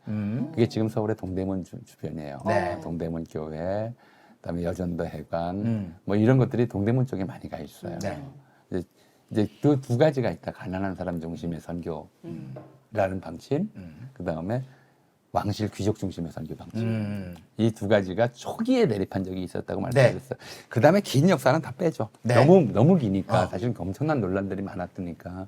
그게 지금 서울의 동대문 주변이에요. 네. 동대문 교회, 그다음에 여전도 해관, 뭐 이런 것들이 동대문 쪽에 많이 가 있어요. 네. 이제 그 두 가지가 있다. 가난한 사람 중심의 선교라는 방침, 그다음에 왕실 귀족 중심의 선교 방침. 이 두 가지가 초기에 내립한 적이 있었다고 말씀드렸어요. 그다음에 긴 역사는 다 빼죠. 네. 너무 기니까 사실 엄청난 논란들이 많았으니까.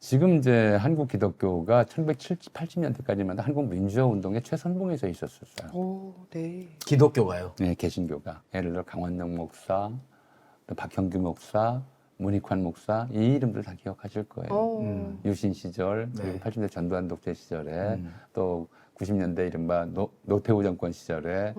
지금 이제 한국 기독교가 1980년대까지만 한국 민주화 운동의 최선봉에 서 있었어요. 오, 네. 기독교가요. 네, 개신교가. 예를 들어 강원영 목사, 또 박형규 목사, 문익환 목사 이 이름들 다 기억하실 거예요. 유신 시절 그리고 네. 80년대 전두환 독재 시절에 또 90년대 이른바 노태우 정권 시절에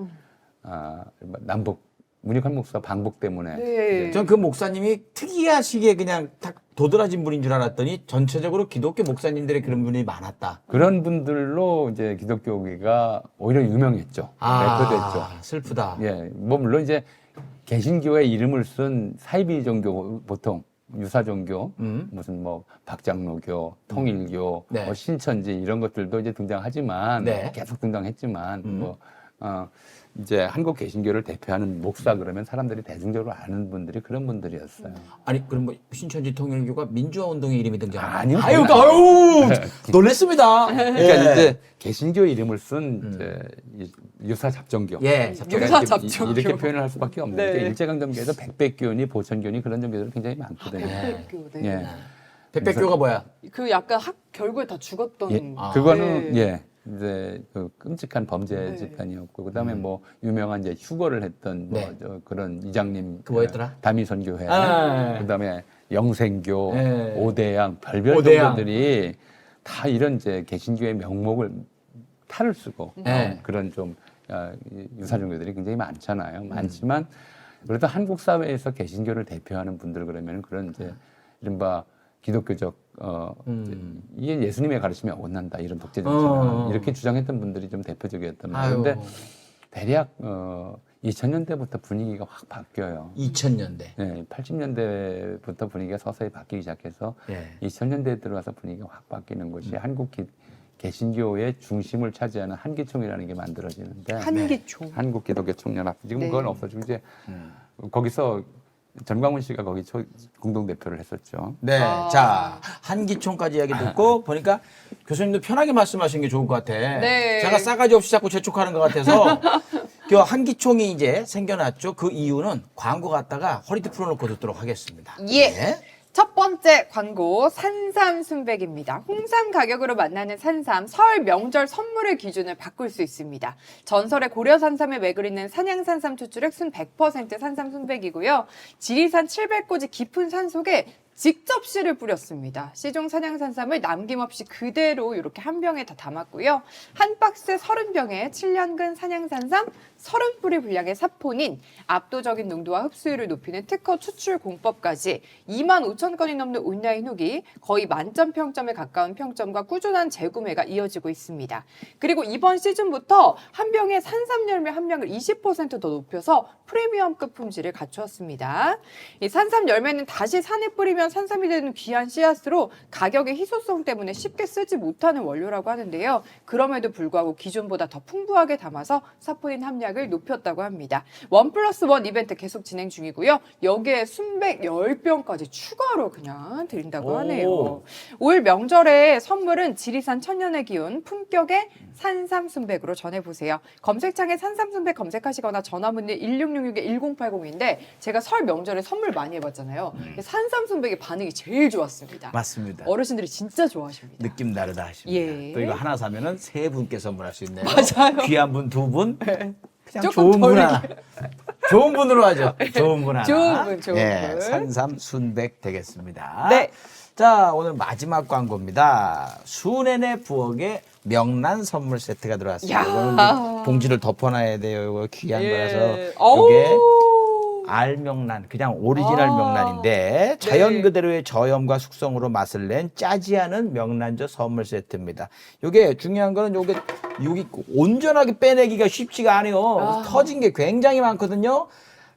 이른바 남북 문익환 목사 방북 때문에 네. 전 그 목사님이 특이하시게 그냥 딱 도드라진 분인 줄 알았더니 전체적으로 기독교 목사님들의 그런 분이 많았다. 그런 분들로 이제 기독교계가 오히려 유명했죠. 대표됐죠. 슬프다. 예, 뭐 물론 이제 개신교의 이름을 쓴 사이비 종교 보통 유사 종교 무슨 뭐 박장로교, 통일교, 네. 뭐 신천지 이런 것들도 이제 등장하지만 네. 계속 등장했지만 뭐 이제 한국 개신교를 대표하는 목사 그러면 사람들이 대중적으로 아는 분들이 그런 분들이었어요. 아니 그럼 뭐 신천지 통일교가 민주화 운동의 이름이 등장하나요? 아니요. 아유, 놀랬습니다. 그러니까 이제 개신교 이름을 쓴 이제 유사 잡종교. 예, 유사 잡종교. 이렇게 표현을 할 수밖에 없는 게 네. 일제강점기에서 백백교니 보천교니 그런 종교들이 굉장히 많거든요. 백백교, 네. 예. 백백교가 뭐야? 그 약간 결국에 다 죽었던. 예. 그거는 네. 예. 이제 그 끔찍한 범죄 네. 집단이었고 그다음에 뭐 유명한 이제 휴거를 했던 네. 뭐 그런 이장님 그 뭐였더라? 다미선교회 아. 그다음에 영생교 네. 오대양 별별 오대양. 종교들이 다 이런 이제 개신교의 명목을 탈을 쓰고 네. 그런 좀 유사 종교들이 굉장히 많잖아요. 많지만 그래도 한국 사회에서 개신교를 대표하는 분들 그러면 그런 이제 이른바 기독교적 이게 예수님의 가르침에 어긋난다 이런 독재 정신을 이렇게 주장했던 분들이 좀 대표적이었단 말이에요. 그런데 대략 2000년대부터 분위기가 확 바뀌어요. 2000년대. 네, 80년대부터 분위기가 서서히 바뀌기 시작해서 예. 2000년대에 들어와서 분위기가 확 바뀌는 것이 한국 개신교의 중심을 차지하는 한기총이라는 게 만들어지는데 한기총. 한국 기독교 총연합 지금 네. 그건 없어지고 이제 거기서 전광훈 씨가 거기 공동 대표를 했었죠. 네, 자 한기총까지 이야기 듣고 보니까 교수님도 편하게 말씀하시는 게 좋을 것 같아. 네. 제가 싸가지 없이 자꾸 재촉하는 것 같아서 그 한기총이 이제 생겨났죠. 그 이유는 광고 갔다가 허리띠 풀어놓고 듣도록 하겠습니다. 예. 네. 첫 번째 광고 산삼 순백입니다. 홍삼 가격으로 만나는 산삼 설 명절 선물의 기준을 바꿀 수 있습니다. 전설의 고려 산삼의 맥을 잇는 산양 산삼 추출액 순 100% 산삼 순백이고요. 지리산 700고지 깊은 산 속에 직접 씨를 뿌렸습니다. 시종 산양 산삼을 남김없이 그대로 이렇게 한 병에 다 담았고요. 한 박스 30병에 7년근 산양 산삼 30뿌리 분량의 사포닌, 압도적인 농도와 흡수율을 높이는 특허 추출 공법까지 25,000건이 넘는 온라인 후기, 거의 만점 평점에 가까운 평점과 꾸준한 재구매가 이어지고 있습니다. 그리고 이번 시즌부터 한 병에 산삼 열매 함량을 20% 더 높여서 프리미엄급 품질을 갖추었습니다. 이 산삼 열매는 다시 산에 뿌리면 산삼이 되는 귀한 씨앗으로 가격의 희소성 때문에 쉽게 쓰지 못하는 원료라고 하는데요. 그럼에도 불구하고 기존보다 더 풍부하게 담아서 사포닌 함량을 높였다고 합니다. 1+1 이벤트 계속 진행 중이고요. 여기에 순백 10병까지 추가로 그냥 드린다고 하네요. 올 명절에 선물은 지리산 천년의 기운 품격의 산삼 순백으로 전해보세요. 검색창에 산삼 순백 검색하시거나 전화 문의 1666-1080인데 제가 설 명절에 선물 많이 해봤잖아요. 산삼 순백의 반응이 제일 좋았습니다. 맞습니다. 어르신들이 진짜 좋아하십니다. 느낌 다르다 하십니다. 예. 또 이거 하나 사면은 세 분께 선물할 수 있네요. 맞아요. 귀한 분 두 분. 그냥 조금 좋은 분 덜 하나. 좋은 분으로 하죠. 좋은 분 하나. 좋은 분, 좋은 예, 분. 산삼 순백 되겠습니다. 네. 자, 오늘 마지막 광고입니다. 수내내 부엌에 명란 선물 세트가 들어왔습니다. 야. 이거는 봉지를 덮어놔야 돼요. 이거 귀한 예. 거라서. 이게 어우. 알명란, 그냥 오리지널 명란인데 자연 네. 그대로의 저염과 숙성으로 맛을 낸 짜지 않은 명란젓 선물 세트입니다. 요게 중요한 거는 요게 여기 온전하게 빼내기가 쉽지가 않아요. 터진 게 굉장히 많거든요.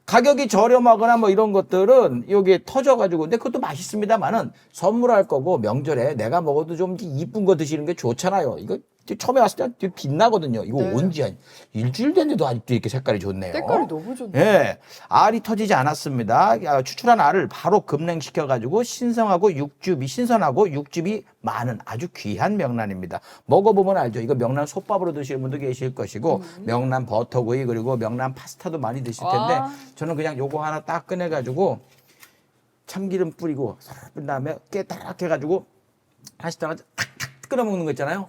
가격이 저렴하거나 뭐 이런 것들은 여기에 터져가지고, 근데 그것도 맛있습니다만은 선물할 거고 명절에 내가 먹어도 좀 이쁜 거 드시는 게 좋잖아요. 이거 처음에 왔을 때 빛나거든요. 이거 네. 온지 한 일주일 됐는데도 아직도 이렇게 색깔이 좋네요. 색깔이 너무 좋네. 예, 알이 터지지 않았습니다. 추출한 알을 바로 급냉시켜가지고 신선하고 육즙이 많은 아주 귀한 명란입니다. 먹어보면 알죠. 이거 명란 솥밥으로 드시는 분도 계실 것이고 명란 버터구이 그리고 명란 파스타도 많이 드실 텐데 와. 저는 그냥 요거 하나 딱 꺼내가지고 참기름 뿌리고 그 다음에 깨딱 해가지고 하시다가 탁탁 끓여 먹는 거 있잖아요.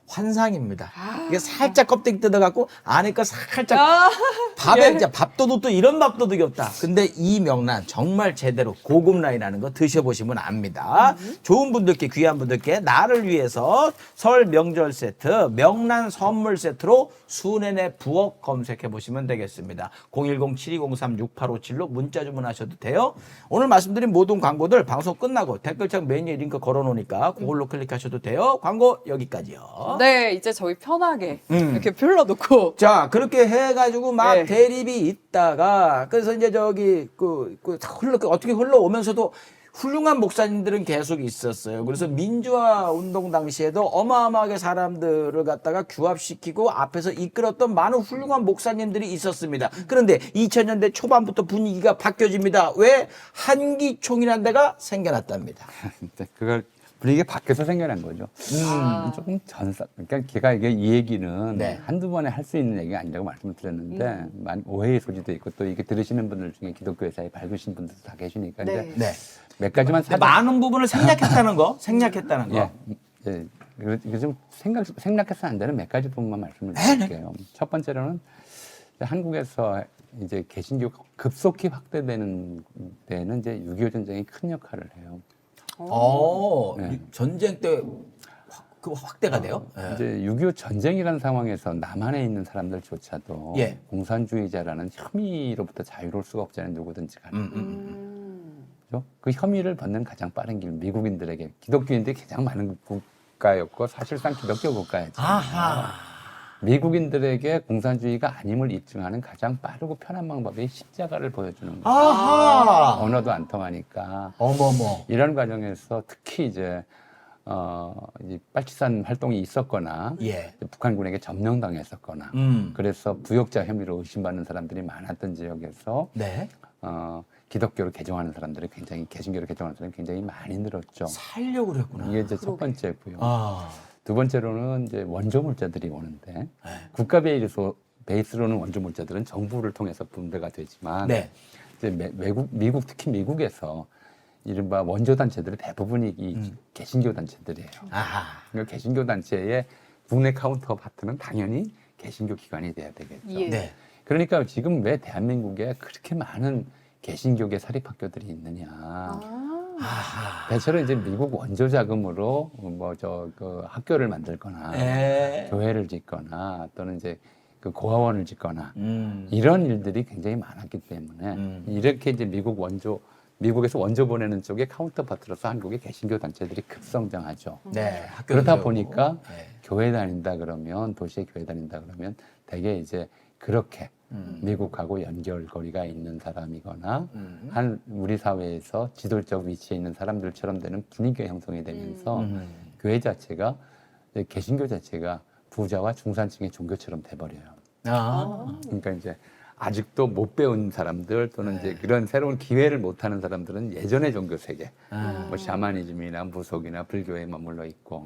환상입니다. 이게 살짝 껍데기 뜯어갖고 안에 거 살짝 밥에 이제 밥도둑도 이런 밥도둑이 없다. 근데 이 명란 정말 제대로 고급 라인하는 거 드셔보시면 압니다. 좋은 분들께 귀한 분들께 나를 위해서 설 명절 세트 명란 선물 세트로 수내내 부엌 검색해 보시면 되겠습니다. 010-7203-6857로 문자 주문하셔도 돼요. 오늘 말씀드린 모든 광고들 방송 끝나고 댓글창 메뉴에 링크 걸어놓으니까 그걸로 클릭하셔도 돼요. 광고 여기까지요. 네, 이제 저희 편하게 이렇게 불러놓고 자, 그렇게 해가지고 막 네. 대립이 있다가, 그래서 이제 저기, 어떻게 흘러오면서도 훌륭한 목사님들은 계속 있었어요. 그래서 민주화 운동 당시에도 어마어마하게 사람들을 갖다가 규합시키고 앞에서 이끌었던 많은 훌륭한 목사님들이 있었습니다. 그런데 2000년대 초반부터 분위기가 바뀌어집니다. 왜? 한기총이라는 데가 생겨났답니다. 그걸 분위기가 바뀌어서 생겨난 거죠. 조금 그러니까 제가 이 얘기는 네. 한두 번에 할 수 있는 얘기가 아니라고 말씀을 드렸는데, 많은 오해의 소지도 있고, 또 이게 들으시는 분들 중에 기독교에 사이 밝으신 분들도 다 계시니까, 네. 이제 네. 몇 가지만 많은 부분을 생략했다는 거, 생략했다는 거. 예. 예. 이거 좀 생략해서 안 되는 몇 가지 부분만 말씀을 네, 드릴게요. 첫 번째로는 한국에서 이제 개신교가 급속히 확대되는 데는 이제 6.25 전쟁이 큰 역할을 해요. 네. 전쟁 때 확대가 돼요? 예. 이제 6.25 전쟁이라는 상황에서 남한에 있는 사람들조차도 예. 공산주의자라는 혐의로부터 자유로울 수가 없잖아요. 누구든지 간에. 그렇죠? 그 혐의를 벗는 가장 빠른 길, 미국인들에게, 기독교인들이 가장 많은 국가였고 사실상 기독교 국가였죠. 아하. 미국인들에게 공산주의가 아님을 입증하는 가장 빠르고 편한 방법이 십자가를 보여주는 거예요. 아하. 언어도 안 통하니까. 어머머. 이런 과정에서 특히 이제 빨치산 활동이 있었거나 예. 북한군에게 점령당했었거나 그래서 부역자 혐의로 의심받는 사람들이 많았던 지역에서 네. 기독교를 개종하는 사람들이 개신교를 개종하는 사람이 굉장히 많이 늘었죠. 살려고 그랬구나. 이게 이제 첫 번째고요. 아. 두 번째로는 이제 원조 물자들이 오는데 국가 베이스로는 원조 물자들은 정부를 통해서 분배가 되지만 네. 이제 미국 특히 미국에서 이른바 원조 단체들의 대부분이 이 개신교 단체들이에요. 아하. 그러니까 개신교 단체의 국내 카운터 파트는 당연히 개신교 기관이 돼야 되겠죠. 예. 네. 그러니까 지금 왜 대한민국에 그렇게 많은 개신교계 사립학교들이 있느냐? 아하. 대체로 이제 미국 원조 자금으로 학교를 만들거나 에. 교회를 짓거나 또는 이제 그 고아원을 짓거나 음. 이런 일들이 굉장히 많았기 때문에 이렇게 이제 미국에서 원조 보내는 쪽에 카운터파트로서 한국의 개신교 단체들이 급성장하죠. 네. 그러다 학교도 보니까 네. 교회 다닌다 그러면 도시에 교회 다닌다 그러면 대개 이제 그렇게 미국하고 연결고리가 있는 사람이거나 한 우리 사회에서 지도적 위치에 있는 사람들처럼 되는 분위기가 형성이 되면서 교회 자체가 개신교 자체가 부자와 중산층의 종교처럼 돼버려요. 아. 그러니까 이제 아직도 못 배운 사람들 또는 이제 그런 새로운 기회를 못 하는 사람들은 예전의 종교 세계, 뭐 샤머니즘이나 무속이나 불교에 머물러 있고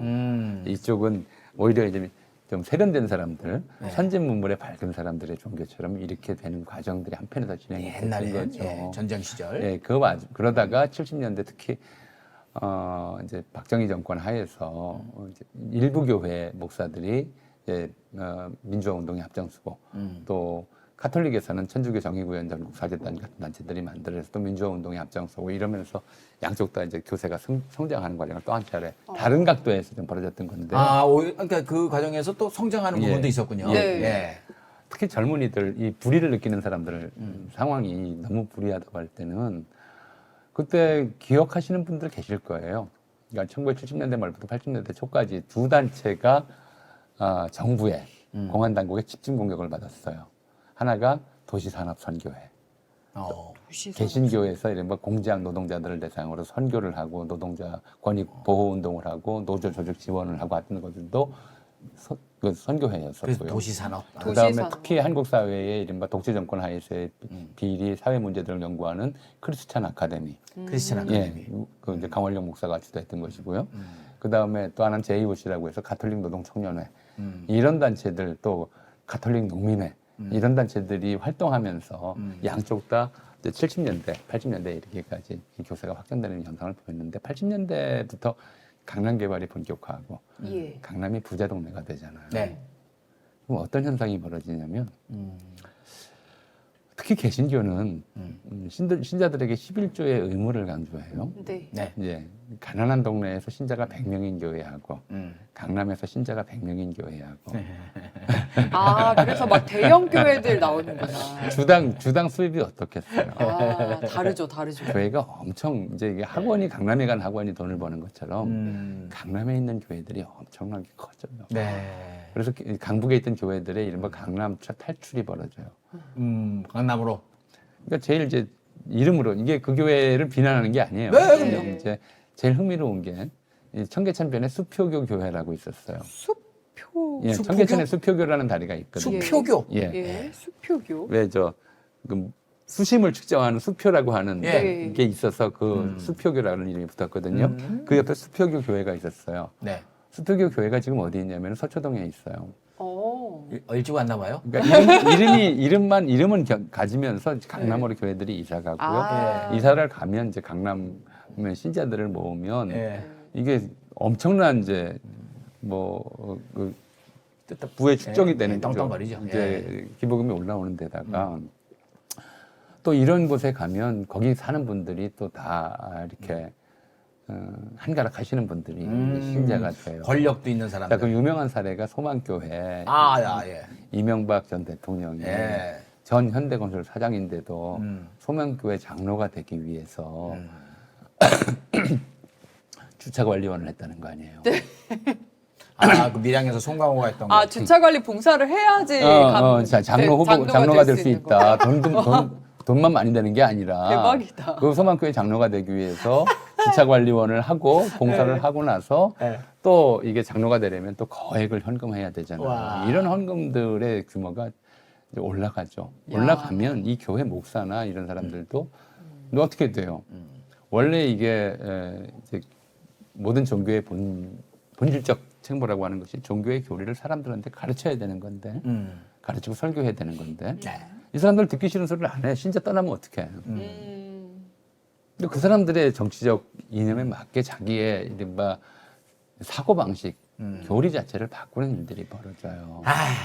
이쪽은 오히려 이제 좀 세련된 사람들, 선진문물에 밝은 사람들의 종교처럼 이렇게 되는 과정들이 한편에서 진행이 되는 옛날에 거죠. 예, 전쟁 시절. 예, 그러다가 70년대 특히 이제 박정희 정권 하에서 이제 일부 교회 목사들이 이제 민주화 운동에 앞장서고 또 카톨릭에서는 천주교 정의구현 전국 사제단 같은 단체들이 만들어서 또 민주화 운동에 앞장서고 이러면서 양쪽 다 이제 교세가 성장하는 과정을 또 한 차례 다른 각도에서 좀 벌어졌던 건데. 그러니까 그 과정에서 또 성장하는 예. 부분도 있었군요. 예. 예. 특히 젊은이들 이 불의를 느끼는 사람들 상황이 너무 불리하다고 할 때는 그때 기억하시는 분들 계실 거예요. 그러니까 1970년대 말부터 80년대 초까지 두 단체가 정부의 공안 당국의 집중 공격을 받았어요. 하나가 도시산업선교회. 개신교에서 이른바 공장 노동자들을 대상으로 선교를 하고 노동자 권익 보호 운동을 하고 노조 조직 지원을 하고 하는 것들도 그 선교회였었고요. 그래서 도시산업. 그다음에 도시산업. 특히 한국 사회의 이른바 독재 정권 하에서의 비리 사회 문제들을 연구하는 크리스찬 아카데미. 크리스천 아카데미. 예, 그 이제 강원령 목사가 주도했던 것이고요. 그다음에 또 하나는 JOC라고 해서 가톨릭 노동 청년회. 이런 단체들 또 가톨릭 농민회 이런 단체들이 활동하면서 양쪽 다 이제 70년대, 80년대 이렇게까지 이 교세가 확장되는 현상을 보였는데 80년대부터 강남 개발이 본격화하고 예. 강남이 부자 동네가 되잖아요. 네. 그럼 어떤 현상이 벌어지냐면 특히 개신교는 신자들에게 11조의 의무를 강조해요. 네. 네. 이제 가난한 동네에서 신자가 100명인 교회하고 강남에서 신자가 100명인 교회하고 아, 그래서 막 대형 교회들 나오는구나. 주당 수입이 어떻겠어요? 아, 다르죠, 다르죠. 교회가 엄청 이제 이게 학원이 강남에 간 학원이 돈을 버는 것처럼 강남에 있는 교회들이 엄청나게 커져요. 네. 그래서 강북에 있던 교회들의 이른바 강남 탈출이 벌어져요. 강남으로. 그러니까 제일 이제 이름으로 이게 그 교회를 비난하는 게 아니에요. 네, 근데 이제 제일 흥미로운 게 이 청계천변에 수표교 교회라고 있었어요. 수표. 예, 수표교? 청계천에 수표교라는 다리가 있거든요. 수표교. 예. 예, 수표교. 왜 그 수심을 측정하는 수표라고 하는 예. 게 있어서 그 수표교라는 이름이 붙었거든요. 그 옆에 수표교 교회가 있었어요. 네. 수표교 교회가 지금 어디 있냐면 서초동에 있어요. 일찍 왔나 봐요. 그러니까 이름은 가지면서 강남으로 교회들이 이사 가고요. 아. 이사를 가면 이제 강남에 신자들을 모으면 예. 이게 엄청난 이제 그 부의 축적이 예, 되는 예, 거죠. 똥똥거리죠. 이제 기부금이 올라오는 데다가 또 이런 곳에 가면 거기 사는 분들이 또 다 이렇게 한가락 하시는 분들이 신자가 돼요. 권력도 있는 자, 사람들. 그 유명한 사례가 소망교회 예. 이명박 전 대통령이 예. 전 현대건설 사장인데도 소망교회 장로가 되기 위해서 주차관리원을 했다는 거 아니에요. 네. 그 밀양에서 송강호가 했던 거. 아, 주차 관리 봉사를 해야지 장로 후보 장로가 될 수 있다. 돈만 많이 되는 게 아니라 대박이다. 그 소망교회 장로가 되기 위해서 주차관리원을 하고 봉사를 하고 나서 또 이게 장로가 되려면 또 거액을 헌금해야 되잖아요. 와. 이런 헌금들의 규모가 이제 올라가죠. 올라가면 이 교회 목사나 이런 사람들도 어떻게 돼요? 원래 이게 이제 모든 종교의 본질적 책무라고 하는 것이 종교의 교리를 사람들한테 가르쳐야 되는 건데 가르치고 설교해야 되는 건데 이 사람들 듣기 싫은 소리를 안 해. 신자 떠나면 어떡해. 근데 그 사람들의 정치적 이념에 맞게 자기의 이른바 사고방식, 교리 자체를 바꾸는 일들이 벌어져요.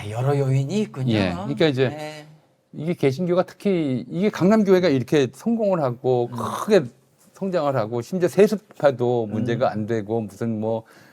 여러 요인이 있군요. 예. 그러니까 이제 네. 이게 개신교가 특히 이게 강남교회가 이렇게 성공을 하고 크게 성장을 하고 심지어 세습파도 문제가 안 되고 무슨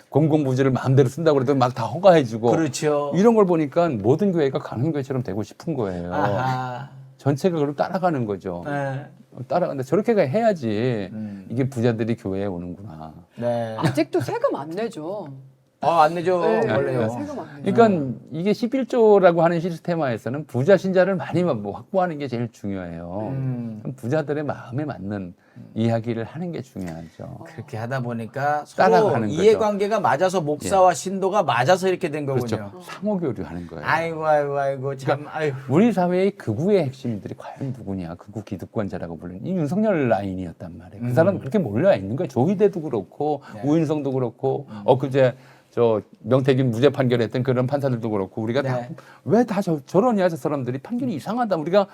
공공부지를 마음대로 쓴다고 그래도 막 다 허가해주고 그렇죠. 이런 걸 보니까 모든 교회가 강남교회처럼 되고 싶은 거예요. 아하. 전체가 그걸 따라가는 거죠. 네. 따라가는데 저렇게 해야지 이게 부자들이 교회에 오는구나. 네. 아직도 세금 안 내죠. 안 내죠. 네, 원래요. 세금 안 내죠. 그러니까 이게 11조라고 하는 시스템화에서는 부자 신자를 많이 확보하는 게 제일 중요해요. 그럼 부자들의 마음에 맞는 이야기를 하는 게 중요하죠. 그렇게 하다 보니까 서로 따라가는 거죠. 이해관계가 맞아서 목사와 신도가 맞아서 이렇게 된 거군요. 그렇죠. 상호교류하는 거예요. 아이고 참. 아이고. 우리 사회의 극우의 핵심들이 과연 누구냐? 극우 기득권자라고 부르는 이 윤석열 라인이었단 말이에요. 그 사람 그렇게 몰려 있는 거예요. 조희대도 그렇고 우인성도 그렇고 그제 저 명태균 무죄 판결했던 그런 판사들도 그렇고 우리가 왜 다 저러냐 저 사람들이 판결이 이상하다. 우리가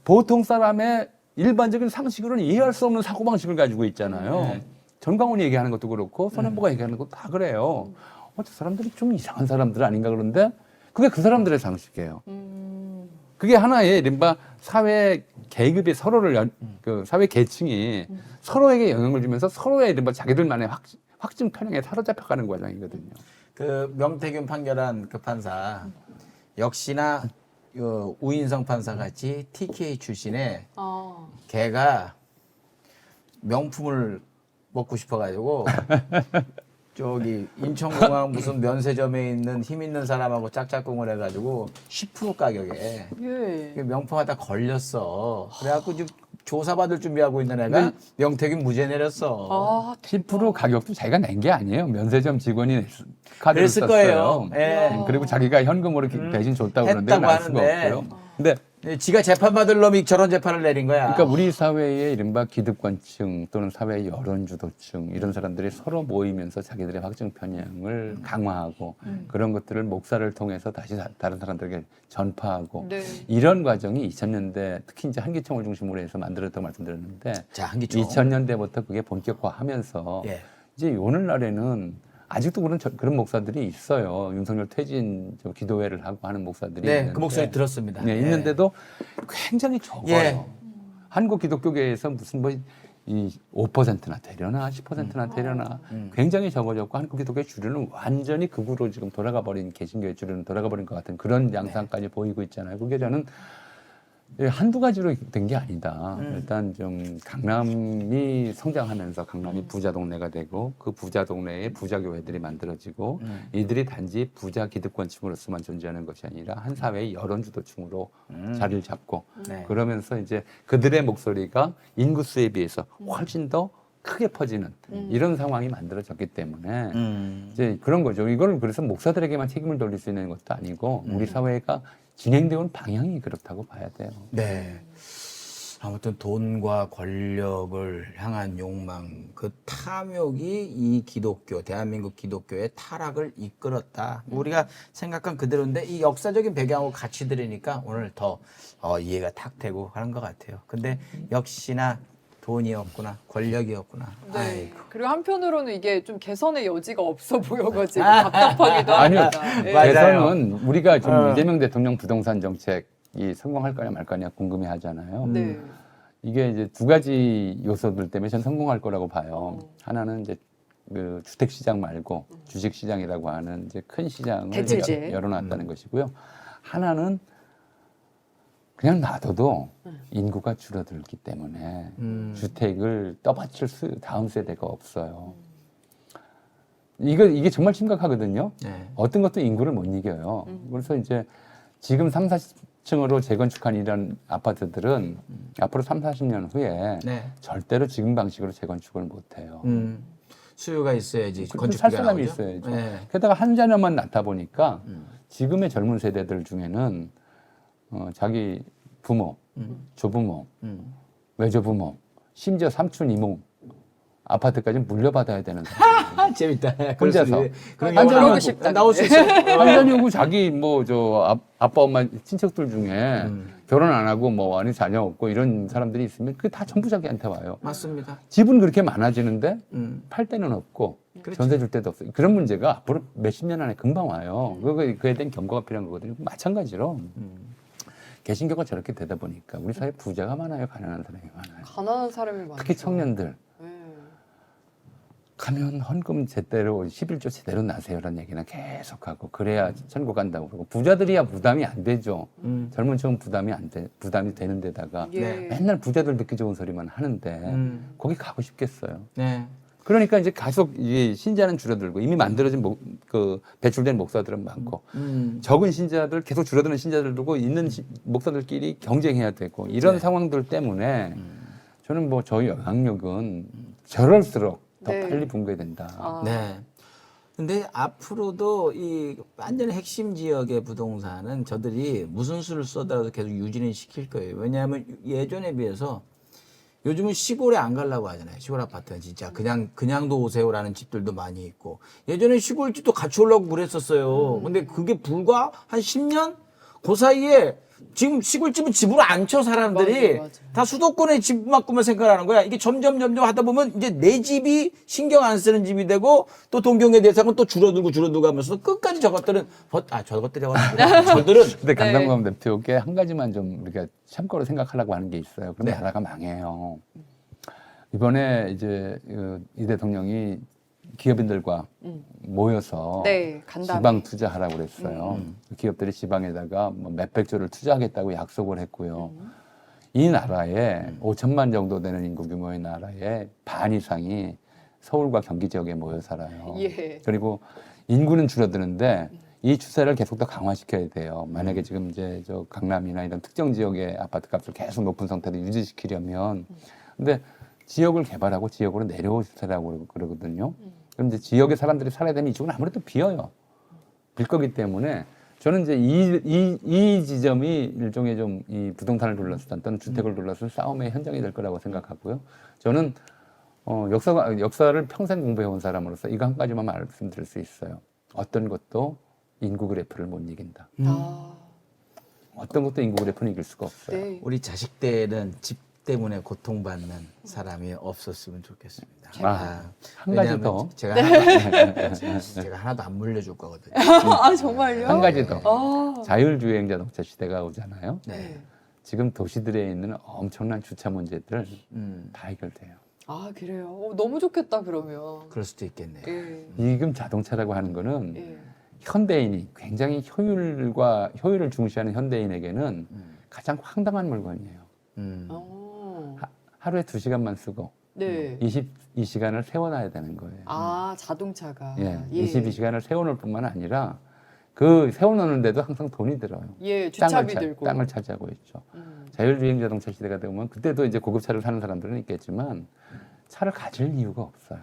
보통 사람의 일반적인 상식으로는 이해할 수 없는 사고방식을 가지고 있잖아요. 전광훈이 얘기하는 것도 그렇고 손현보가 얘기하는 것도 다 그래요. 저 사람들이 좀 이상한 사람들 아닌가 그런데 그게 그 사람들의 상식이에요. 그게 하나의 이른바 사회 계급이 서로를 그 사회 계층이 서로에게 영향을 주면서 서로의 이른바 자기들만의 확증 편향에 사로잡혀가는 과정이거든요. 그 명태균 판결한 그 판사 역시나 우인성 판사 같이 TK 출신의 걔가 명품을 먹고 싶어가지고 저기 인천공항 무슨 면세점에 있는 힘 있는 사람하고 짝짝꿍을 해가지고 10% 가격에 예. 명품 하다 걸렸어. 그래갖고 지금 조사받을 준비하고 있는 애가 명태균 무죄 내렸어. 아, 10% 가격도 자기가 낸 게 아니에요. 면세점 직원이 카드를 그랬을 썼어요. 거예요. 예. 그리고 자기가 현금으로 이렇게 대신 줬다고 그러는데 했다고 알 수가 하는데. 없고요. 근데 지가 재판받을 놈이 저런 재판을 내린 거야. 그러니까 우리 사회의 이른바 기득권층 또는 사회의 여론주도층 이런 사람들이 서로 모이면서 자기들의 확증 편향을 강화하고 그런 것들을 목사를 통해서 다시 다른 사람들에게 전파하고 네. 이런 과정이 2000년대 특히 이제 한기총을 중심으로 해서 만들었다고 말씀드렸는데 자, 한기총. 2000년대부터 그게 본격화하면서 예. 이제 오늘날에는 아직도 그런 목사들이 있어요. 윤석열 퇴진 기도회를 하고 하는 목사들이 네, 있는데 그 목소리 들었습니다. 네, 예. 있는데도 굉장히 적어요. 예. 한국 기독교계에서 무슨 뭐 이 5%나 되려나 10%나 되려나 굉장히 적어졌고 한국 기독교의 주류는 완전히 극으로 지금 돌아가 버린 개신교의 주류는 돌아가 버린 것 같은 그런 양상까지 보이고 있잖아요. 그게 저는 한두 가지로 된 게 아니다. 일단 좀 강남이 성장하면서 강남이 부자 동네가 되고 그 부자 동네에 부자 교회들이 만들어지고 이들이 단지 부자 기득권층으로서만 존재하는 것이 아니라 한 사회의 여론 주도층으로 자리를 잡고 네. 그러면서 이제 그들의 목소리가 인구수에 비해서 훨씬 더 크게 퍼지는 이런 상황이 만들어졌기 때문에 이제 그런 거죠. 이걸 그래서 목사들에게만 책임을 돌릴 수 있는 것도 아니고 우리 사회가 진행되어 온 방향이 그렇다고 봐야 돼요. 네. 아무튼 돈과 권력을 향한 욕망, 그 탐욕이 이 기독교, 대한민국 기독교의 타락을 이끌었다. 우리가 생각한 그대로인데 이 역사적인 배경하고 같이 들으니까 오늘 더 이해가 탁 되고 하는 것 같아요. 근데 역시나 돈이었구나, 권력이었구나. 네. 아이고. 그리고 한편으로는 이게 좀 개선의 여지가 없어 보여가지고 답답하기도 아니요. 합니다. 예. 맞아요. 대선은 우리가 지금 이재명 대통령 부동산 정책이 성공할 거냐 말 거냐 궁금해 하잖아요. 네. 이게 이제 두 가지 요소들 때문에 전 성공할 거라고 봐요. 하나는 이제 그 주택 시장 말고 주식 시장이라고 하는 이제 큰 시장을 대출제. 열어놨다는 것이고요. 하나는 그냥 놔둬도 인구가 줄어들기 때문에 주택을 떠받칠 다음 세대가 없어요. 이게 정말 심각하거든요. 네. 어떤 것도 인구를 못 이겨요. 그래서 이제 지금 3, 40층으로 재건축한 이런 아파트들은 앞으로 3, 40년 후에 네. 절대로 지금 방식으로 재건축을 못 해요. 수요가 있어야지 살 사람이 건축비가 나오죠. 있어야죠. 네. 게다가 한 자녀만 낳다 보니까 지금의 젊은 세대들 중에는 자기 부모, 조부모, 외조부모, 심지어 삼촌, 이모 아파트까지 물려받아야 되는 사람. 재밌다. 혼자서. 그런 한 경우가 그러고 싶다. 나올 수 있어. 완전히 오고 자기 뭐 아빠 엄마 친척들 중에 결혼 안 하고 뭐 아니 자녀 없고 이런 사람들이 있으면 그게 다 전부 자기한테 와요. 맞습니다. 집은 그렇게 많아지는데 팔 데는 없고 그렇죠. 전세 줄 데도 없어요. 그런 문제가 앞으로 몇십 년 안에 금방 와요. 그에 대한 경고가 필요한 거거든요. 마찬가지로 개신교가 저렇게 되다 보니까 우리 사회 부자가 많아요, 가난한 사람이 많아요. 가난한 사람이 많죠. 특히 청년들 네. 가면 헌금 제대로 11조 제대로 나세요라는 얘기는 계속하고 그래야 천국 간다고 그러고 부자들이야 부담이 안 되죠. 젊은 층은 부담이 되는 데다가 예. 맨날 부자들 듣기 좋은 소리만 하는데 거기 가고 싶겠어요. 네. 그러니까 이제 계속 이 신자는 줄어들고 이미 만들어진 배출된 목사들은 많고 적은 신자들 계속 줄어드는 신자들 두고 있는 목사들끼리 경쟁해야 되고 이런 상황들 때문에 저는 뭐 저희 영향력은 저럴수록 더 네. 빨리 붕괴된다. 아. 네. 근데 앞으로도 이 완전 핵심 지역의 부동산은 저들이 무슨 수를 쏘더라도 계속 유지는 시킬 거예요. 왜냐하면 예전에 비해서 요즘은 시골에 안 가려고 하잖아요. 시골 아파트는 진짜 그냥도 오세요라는 집들도 많이 있고 예전에 시골집도 같이 올라오고 그랬었어요. 근데 그게 불과 한 10년 그 사이에 지금 시골집은 집으로 안 쳐 사람들이 맞아. 다 수도권의 집만큼만 생각하는 거야. 이게 점점 하다 보면 이제 내 집이 신경 안 쓰는 집이 되고 또 동경의 대상은 또 줄어들고 하면서 끝까지 저것들은 저들은 근데 강상범 대표께 한 가지만 좀 우리가 참고로 생각하려고 하는 게 있어요. 그럼 네. 나라가 망해요. 이번에 이제 이 대통령이 기업인들과 모여서 네, 간담회. 지방 투자하라고 그랬어요. 기업들이 지방에다가 뭐 몇백조를 투자하겠다고 약속을 했고요. 이 나라에 5천만 정도 되는 인구 규모의 나라에 반 이상이 서울과 경기 지역에 모여 살아요. 예. 그리고 인구는 줄어드는데 이 추세를 계속 더 강화시켜야 돼요. 만약에 지금 이제 저 강남이나 이런 특정 지역의 아파트 값을 계속 높은 상태로 유지시키려면, 근데 지역을 개발하고 지역으로 내려올 추세라고 그러거든요. 그럼 이제 지역의 사람들이 살아야 되면 이쪽은 아무래도 비어요. 빌 거기 때문에 저는 이제 이 지점이 일종의 좀 이 부동산을 둘러싼 또는 주택을 둘러싼 싸움의 현장이 될 거라고 생각하고요. 저는 역사를 평생 공부해온 사람으로서 이거 한 가지만 말씀드릴 수 있어요. 어떤 것도 인구 그래프를 못 이긴다. 어떤 것도 인구 그래프는 이길 수가 없어요. 네. 우리 자식 때는 집 때문에 고통받는 사람이 없었으면 좋겠습니다. 한 가지 더. 제가 하나도 안 물려줄 거거든요. 아, 정말요? 한 가지 더. 아. 자율주행 자동차 시대가 오잖아요. 네. 지금 도시들에 있는 엄청난 주차 문제들 다 해결돼요. 아, 그래요? 너무 좋겠다, 그러면. 그럴 수도 있겠네요. 예. 지금 자동차라고 하는 거는 예. 현대인이 굉장히 효율을 중시하는 현대인에게는 가장 황당한 물건이에요. 하루에 2시간만 쓰고 네. 22시간을 세워놔야 되는 거예요. 아, 자동차가. 예, 22시간을 세워놓을 뿐만 아니라 그 세워놓는데도 항상 돈이 들어요. 예, 주차비 들고. 땅을 차지하고 있죠. 자율주행 자동차 시대가 되면 그때도 이제 고급차를 사는 사람들은 있겠지만 차를 가질 이유가 없어요.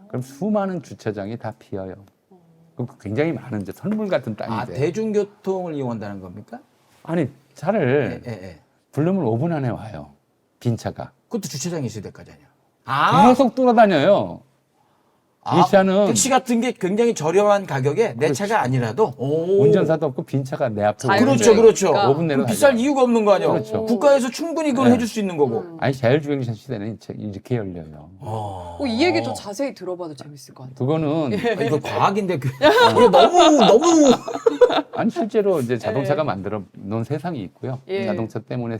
그럼 수많은 주차장이 다 비어요. 그럼 굉장히 많은 이제 선물 같은 땅이 아, 돼요. 대중교통을 이용한다는 겁니까? 아니 차를 예. 부르면 5분 안에 와요. 빈 차가. 그것도 주차장이 있어야 될 거잖아요. 계속 돌아다녀요. 이 차는 택시 같은 게 굉장히 저렴한 가격에 내 차가 아니라도 운전사도 없고 빈 차가 내 앞에 자율주행. 그렇죠. 그러니까. 5분 내로 비쌀 달려요. 이유가 없는 거 아니에요. 그렇죠. 국가에서 충분히 그걸 네. 해줄 수 있는 거고. 아니 자율주행 시대는 이렇게 열려요. 이 얘기 더 자세히 들어봐도 재밌을 것 같아요. 그거는 이거 과학인데 이거 너무 아니 실제로 이제 자동차가 만들어 놓은 세상이 있고요. 예. 자동차 때문에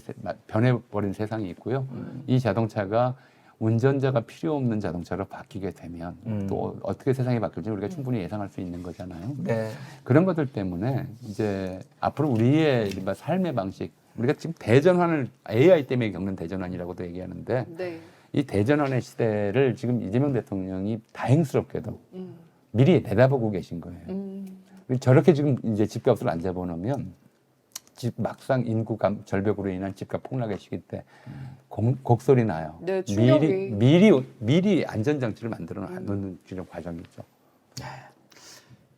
변해버린 세상이 있고요. 이 자동차가 운전자가 필요 없는 자동차로 바뀌게 되면 또 어떻게 세상이 바뀔지 우리가 충분히 예상할 수 있는 거잖아요. 네. 그런 것들 때문에 이제 앞으로 우리의 이른바 삶의 방식, 우리가 지금 대전환을 AI 때문에 겪는 대전환이라고도 얘기하는데 네. 이 대전환의 시대를 지금 이재명 대통령이 다행스럽게도 미리 내다보고 계신 거예요. 저렇게 지금 이제 집값을 안 잡아놓으면 막상 인구 절벽으로 인한 집값 폭락의 시기 때 곡소리 나요. 네, 충격이. 미리 안전장치를 만들어 놓는 과정이죠.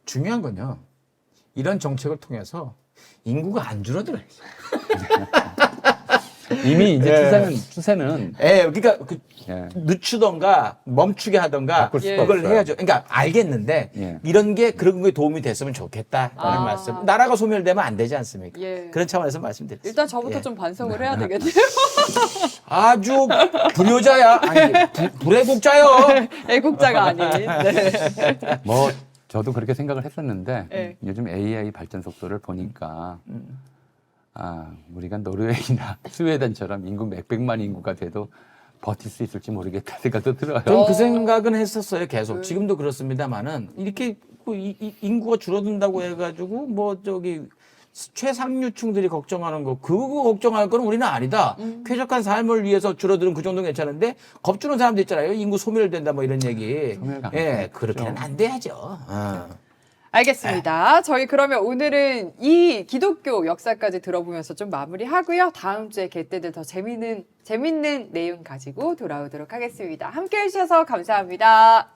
중요한 건요. 이런 정책을 통해서 인구가 안 줄어들어요. 이미 이제 추세는 그러니까 예. 늦추던가 멈추게 하던가 바꿀 수가 그걸 없어요. 해야죠. 그러니까 알겠는데 예. 이런 게 그런 거에 도움이 됐으면 좋겠다라는 말씀. 나라가 소멸되면 안 되지 않습니까? 예. 그런 차원에서 말씀드렸습니다. 일단 저부터 좀 반성을 해야 되겠네요. 아주 불효자야. 아니 불애국자요. 애국자가 아닌. 네. 뭐 저도 그렇게 생각을 했었는데 네. 요즘 AI 발전 속도를 보니까 우리가 노르웨이나 스웨덴처럼 인구 몇백만 인구가 돼도 버틸 수 있을지 모르겠다 생각도 들어요. 저는 그 생각은 했었어요. 계속 지금도 그렇습니다만은 이렇게 인구가 줄어든다고 해가지고 최상류층들이 걱정하는 거 그거 걱정할 건 우리는 아니다. 쾌적한 삶을 위해서 줄어드는 그 정도는 괜찮은데 겁주는 사람도 있잖아요. 인구 소멸된다 뭐 이런 얘기. 그렇게는 안 돼야죠. 알겠습니다. 저희 그러면 오늘은 이 기독교 역사까지 들어보면서 좀 마무리하고요. 다음 주에 개떼들 더 재밌는 내용 가지고 돌아오도록 하겠습니다. 함께해 주셔서 감사합니다.